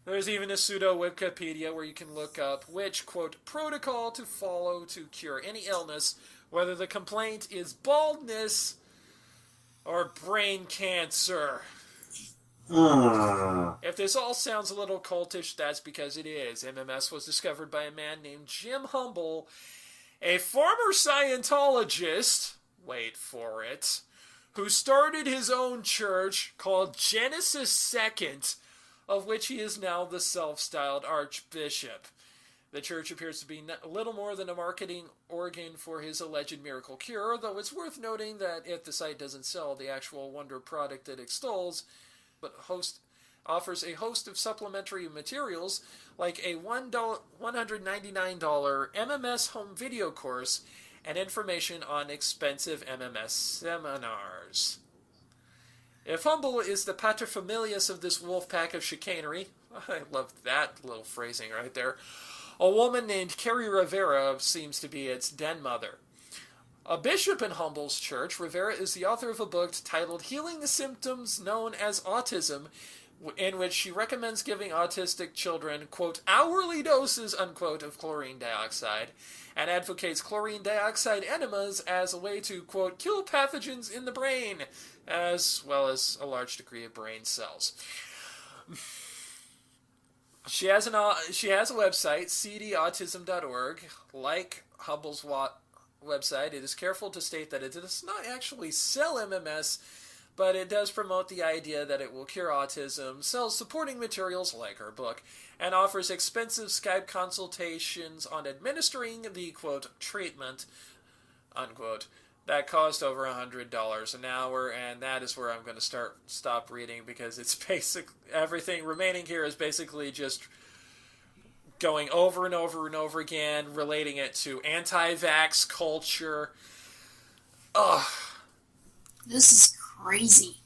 There's even a pseudo-Wikipedia where you can look up which, quote, protocol to follow to cure any illness, whether the complaint is baldness or brain cancer. If this all sounds a little cultish, that's because it is. MMS was discovered by a man named Jim Humble, a former Scientologist, wait for it, who started his own church called Genesis Second, of which he is now the self-styled archbishop. The church appears to be a little more than a marketing organ for his alleged miracle cure, though it's worth noting that if the site doesn't sell the actual wonder product it extols, but offers a host of supplementary materials like a $199 MMS home video course and information on expensive MMS seminars. If Humble is the paterfamilias of this wolf pack of chicanery, I love that little phrasing right there, a woman named Carrie Rivera seems to be its den mother. A bishop in Humble's church, Rivera is the author of a book titled Healing the Symptoms Known as Autism, in which she recommends giving autistic children, quote, hourly doses, unquote, of chlorine dioxide, and advocates chlorine dioxide enemas as a way to, quote, kill pathogens in the brain, as well as a large degree of brain cells. She has a website, cdautism.org. Like Hubble's website, it is careful to state that it does not actually sell MMS, but it does promote the idea that it will cure autism, sells supporting materials like her book, and offers expensive Skype consultations on administering the, quote, treatment, unquote, that cost over $100 an hour, and that is where I'm going to stop reading, because it's everything remaining here is basically just going over and over and over again, relating it to anti-vax culture. Ugh. This is crazy.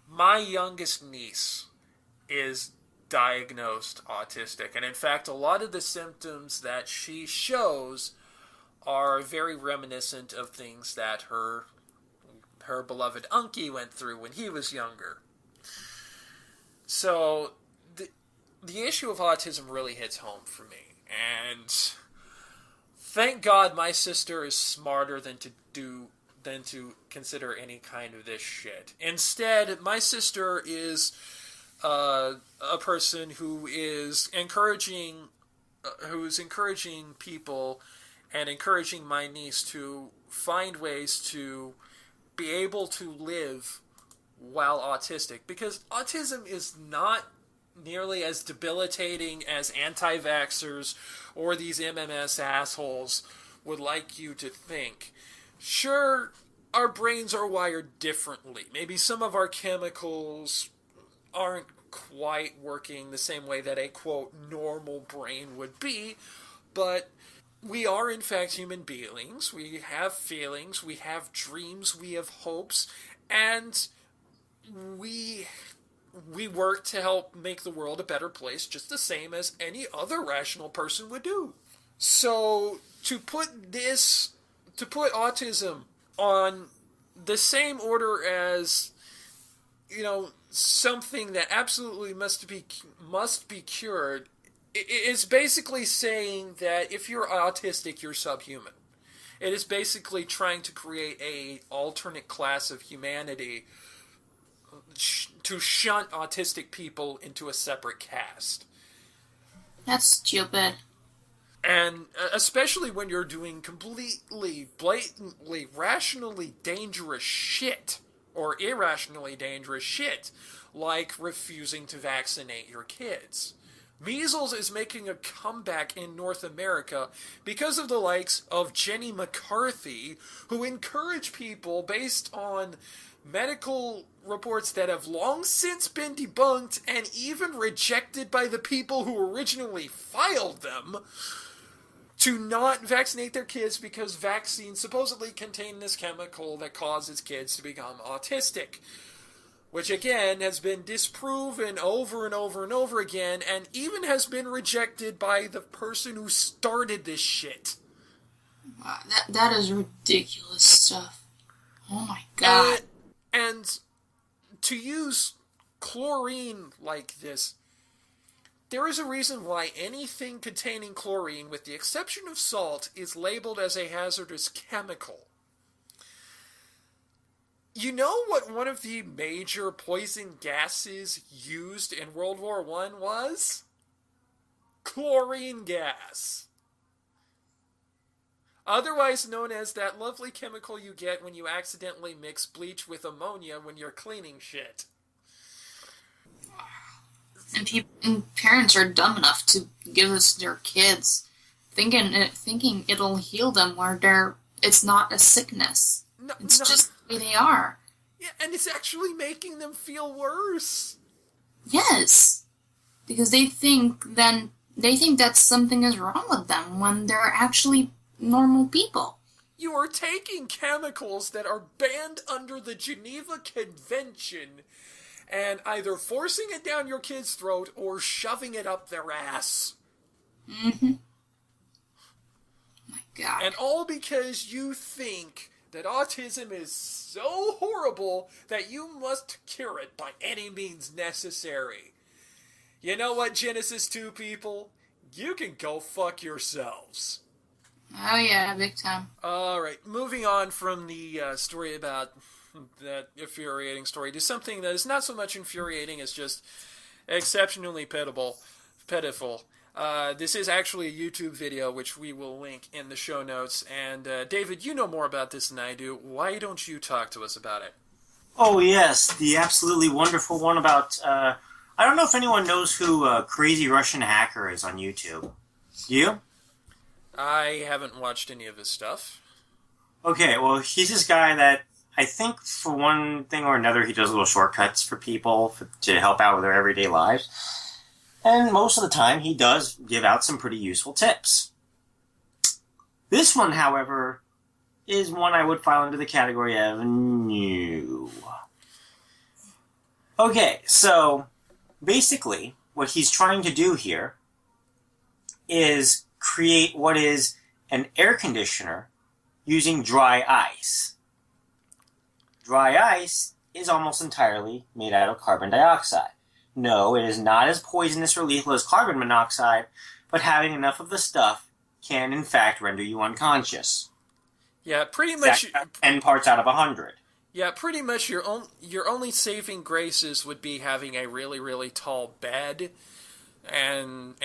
My youngest niece is diagnosed autistic, and in fact, a lot of the symptoms that she shows are very reminiscent of things that her beloved Unky went through when he was younger. So the issue of autism really hits home for me, and thank God my sister is smarter than to consider any kind of this shit. Instead, my sister is a person who is encouraging people and encouraging my niece to find ways to be able to live while autistic, because autism is not nearly as debilitating as anti-vaxxers or these MMS assholes would like you to think. Sure, our brains are wired differently. Maybe some of our chemicals aren't quite working the same way that a, quote, normal brain would be, but we are, in fact, human beings. We have feelings, we have dreams, we have hopes, and we work to help make the world a better place just the same as any other rational person would do. So, to put autism on the same order as, something that absolutely must be cured, it's basically saying that if you're autistic, you're subhuman. It is basically trying to create a alternate class of humanity to shunt autistic people into a separate caste. That's stupid. And especially when you're doing completely, blatantly, rationally dangerous shit, or irrationally dangerous shit, like refusing to vaccinate your kids. Measles is making a comeback in North America because of the likes of Jenny McCarthy, who encourage people based on medical reports that have long since been debunked and even rejected by the people who originally filed them, to not vaccinate their kids because vaccines supposedly contain this chemical that causes kids to become autistic. Which, again, has been disproven over and over and over again, and even has been rejected by the person who started this shit. That is ridiculous stuff. Oh my god. And to use chlorine like this, there is a reason why anything containing chlorine, with the exception of salt, is labeled as a hazardous chemical. You know what one of the major poison gases used in World War I was? Chlorine gas. Otherwise known as that lovely chemical you get when you accidentally mix bleach with ammonia when you're cleaning shit. And parents are dumb enough to give this to their kids, thinking it'll heal them where it's not a sickness. It's just the way they are. Yeah, and it's actually making them feel worse. Yes. Because they think that something is wrong with them when they're actually normal people. You are taking chemicals that are banned under the Geneva Convention and either forcing it down your kid's throat or shoving it up their ass. Mm-hmm. My God. And all because you think that autism is so horrible that you must cure it by any means necessary. You know what, Genesis 2 people? You can go fuck yourselves. Oh yeah, big time. Alright, moving on from the story about that infuriating story to something that is not so much infuriating as just exceptionally pitiful. This is actually a YouTube video, which we will link in the show notes. And David, you know more about this than I do. Why don't you talk to us about it? Oh, yes, the absolutely wonderful one about... I don't know if anyone knows who Crazy Russian Hacker is on YouTube. Do you? I haven't watched any of his stuff. Okay, well, he's this guy that I think for one thing or another he does little shortcuts for people to help out with their everyday lives. And most of the time he does give out some pretty useful tips. This one, however, is one I would file into the category of new. Okay, so basically what he's trying to do here is create what is an air conditioner using dry ice. Dry ice is almost entirely made out of carbon dioxide. No, it is not as poisonous or lethal as carbon monoxide, but having enough of the stuff can in fact render you unconscious. Yeah, pretty much. 10 parts out of 100. Yeah, pretty much. Your only saving graces would be having a really, really tall bed, and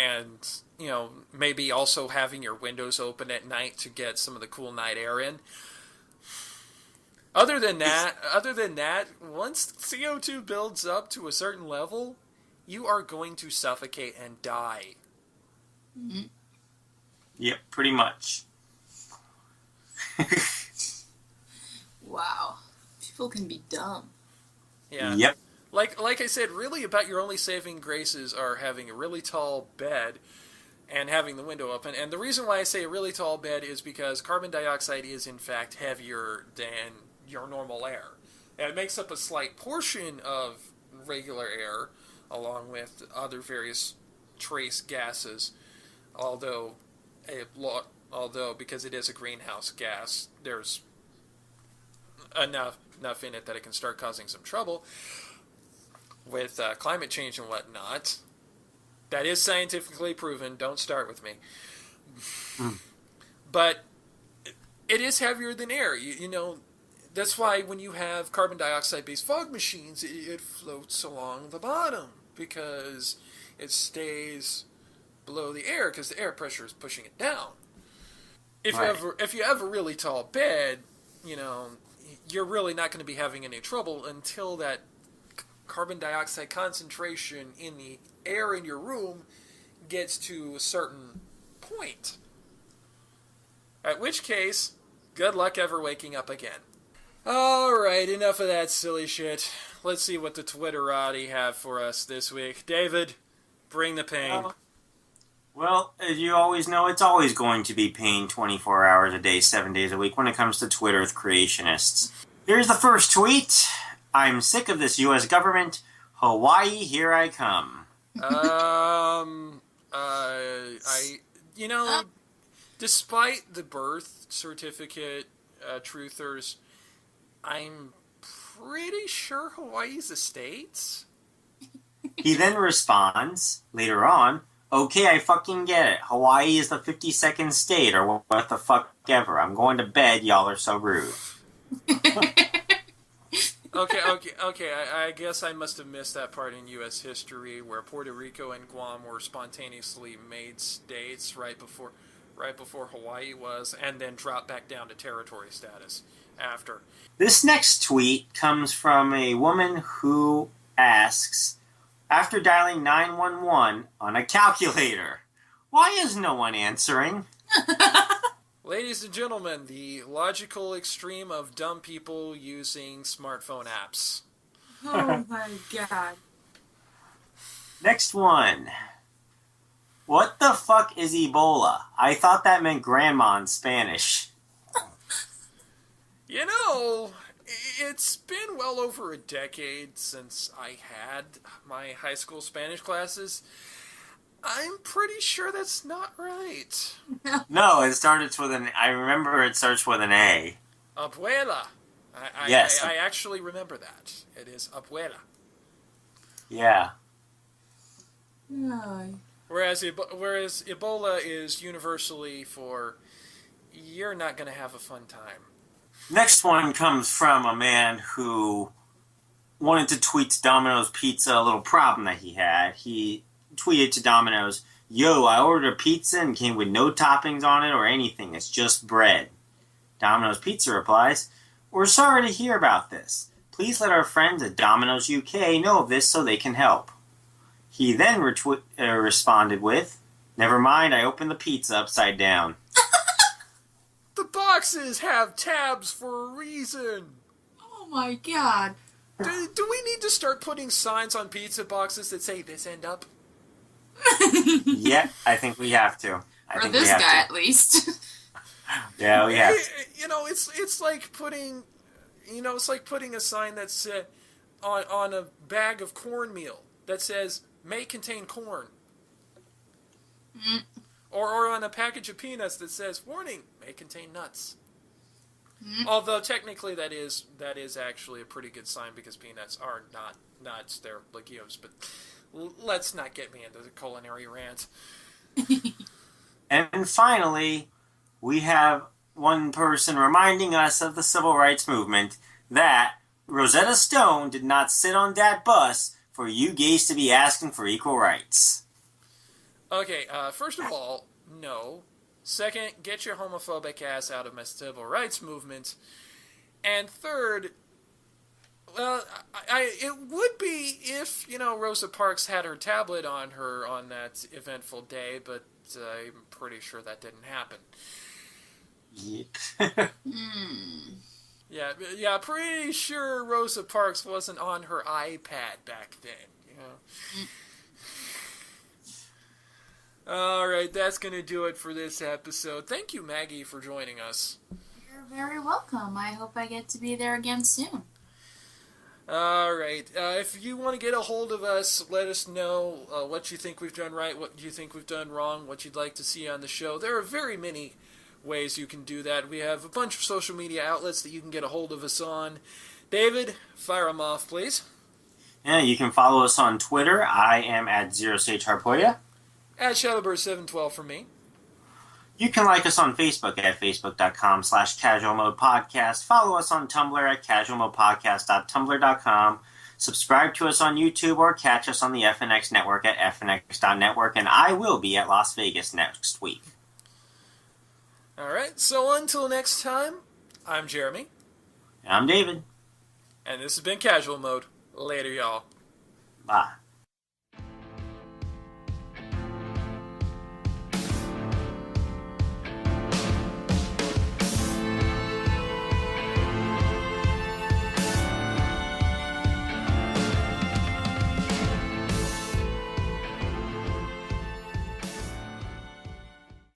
you know, maybe also having your windows open at night to get some of the cool night air in. Other than that, once CO2 builds up to a certain level, you are going to suffocate and die. Mm-hmm. Yep, pretty much. Wow. People can be dumb. Yeah. Yep. Like I said, really about your only saving graces are having a really tall bed and having the window open. And the reason why I say a really tall bed is because carbon dioxide is in fact heavier than your normal air. And it makes up a slight portion of regular air along with other various trace gases, although because it is a greenhouse gas, there's enough in it that it can start causing some trouble with climate change and whatnot. That is scientifically proven. Don't start with me. But it is heavier than air. You know, that's why when you have carbon dioxide-based fog machines, it floats along the bottom because it stays below the air because the air pressure is pushing it down. If you have a really tall bed, you know, you're really not going to be having any trouble until that carbon dioxide concentration in the air in your room gets to a certain point. At which case, good luck ever waking up again. Alright, enough of that silly shit. Let's see what the Twitterati have for us this week. David, bring the pain. Well, as you always know, it's always going to be pain 24 hours a day, 7 days a week when it comes to Twitter creationists. Here's the first tweet. I'm sick of this U.S. government. Hawaii, here I come. Despite the birth certificate truthers, I'm pretty sure Hawaii's a state. He then responds, later on, okay, I fucking get it. Hawaii is the 52nd state, or what the fuck ever. I'm going to bed, y'all are so rude. Okay. I guess I must have missed that part in U.S. history where Puerto Rico and Guam were spontaneously made states right before Hawaii was, and then dropped back down to territory status after. This next tweet comes from a woman who asks, after dialing 911 on a calculator, why is no one answering? Ladies and gentlemen, the logical extreme of dumb people using smartphone apps. Oh my god. Next one. What the fuck is Ebola? I thought that meant grandma in Spanish. You know, it's been well over a decade since I had my high school Spanish classes. I'm pretty sure that's not right. No, it starts with an... I remember it starts with an A. Abuela. Yes. I actually remember that. It is abuela. Yeah. No. Whereas Ebola is universally for you're not going to have a fun time. Next one comes from a man who wanted to tweet to Domino's Pizza a little problem that he had. He tweeted to Domino's, "Yo, I ordered a pizza and came with no toppings on it or anything. It's just bread." Domino's Pizza replies, "We're sorry to hear about this. Please let our friends at Domino's UK know of this so they can help." He then responded with, "Never mind, I opened the pizza upside down." The boxes have tabs for a reason. Oh my god. Do we need to start putting signs on pizza boxes that say this end up? Yeah, I think we have to. For this guy, at least. Yeah, we have to. It's like putting, it's like putting a sign that's on a bag of cornmeal that says may contain corn. Mm. Or on a package of peanuts that says warning may contain nuts. Mm. Although technically that is actually a pretty good sign because peanuts are not nuts, they're legumes. But let's not get me into the culinary rant. And finally, we have one person reminding us of the civil rights movement that Rosetta Stone did not sit on that bus for you gays to be asking for equal rights. Okay, first of all, no. Second, get your homophobic ass out of my civil rights movement. And third, well, it would be if, Rosa Parks had her tablet on her on that eventful day, but I'm pretty sure that didn't happen. Yep. Yeah, pretty sure Rosa Parks wasn't on her iPad back then, Alright, that's going to do it for this episode. Thank you, Maggie, for joining us. You're very welcome. I hope I get to be there again soon. Alright, if you want to get a hold of us, let us know what you think we've done right, what you think we've done wrong, what you'd like to see on the show. There are very many ways you can do that. We have a bunch of social media outlets that you can get a hold of us on. David, fire them off, please. Yeah, you can follow us on Twitter. I am at ZeroStageHarpoya. At Shadowbird712 for me. You can like us on Facebook at facebook.com/casualmodepodcast. Follow us on Tumblr at casualmodepodcast.tumblr.com. Subscribe to us on YouTube or catch us on the FNX network at fnx.network. And I will be at Las Vegas next week. Alright, so until next time, I'm Jeremy. And I'm David. And this has been Casual Mode. Later, y'all. Bye.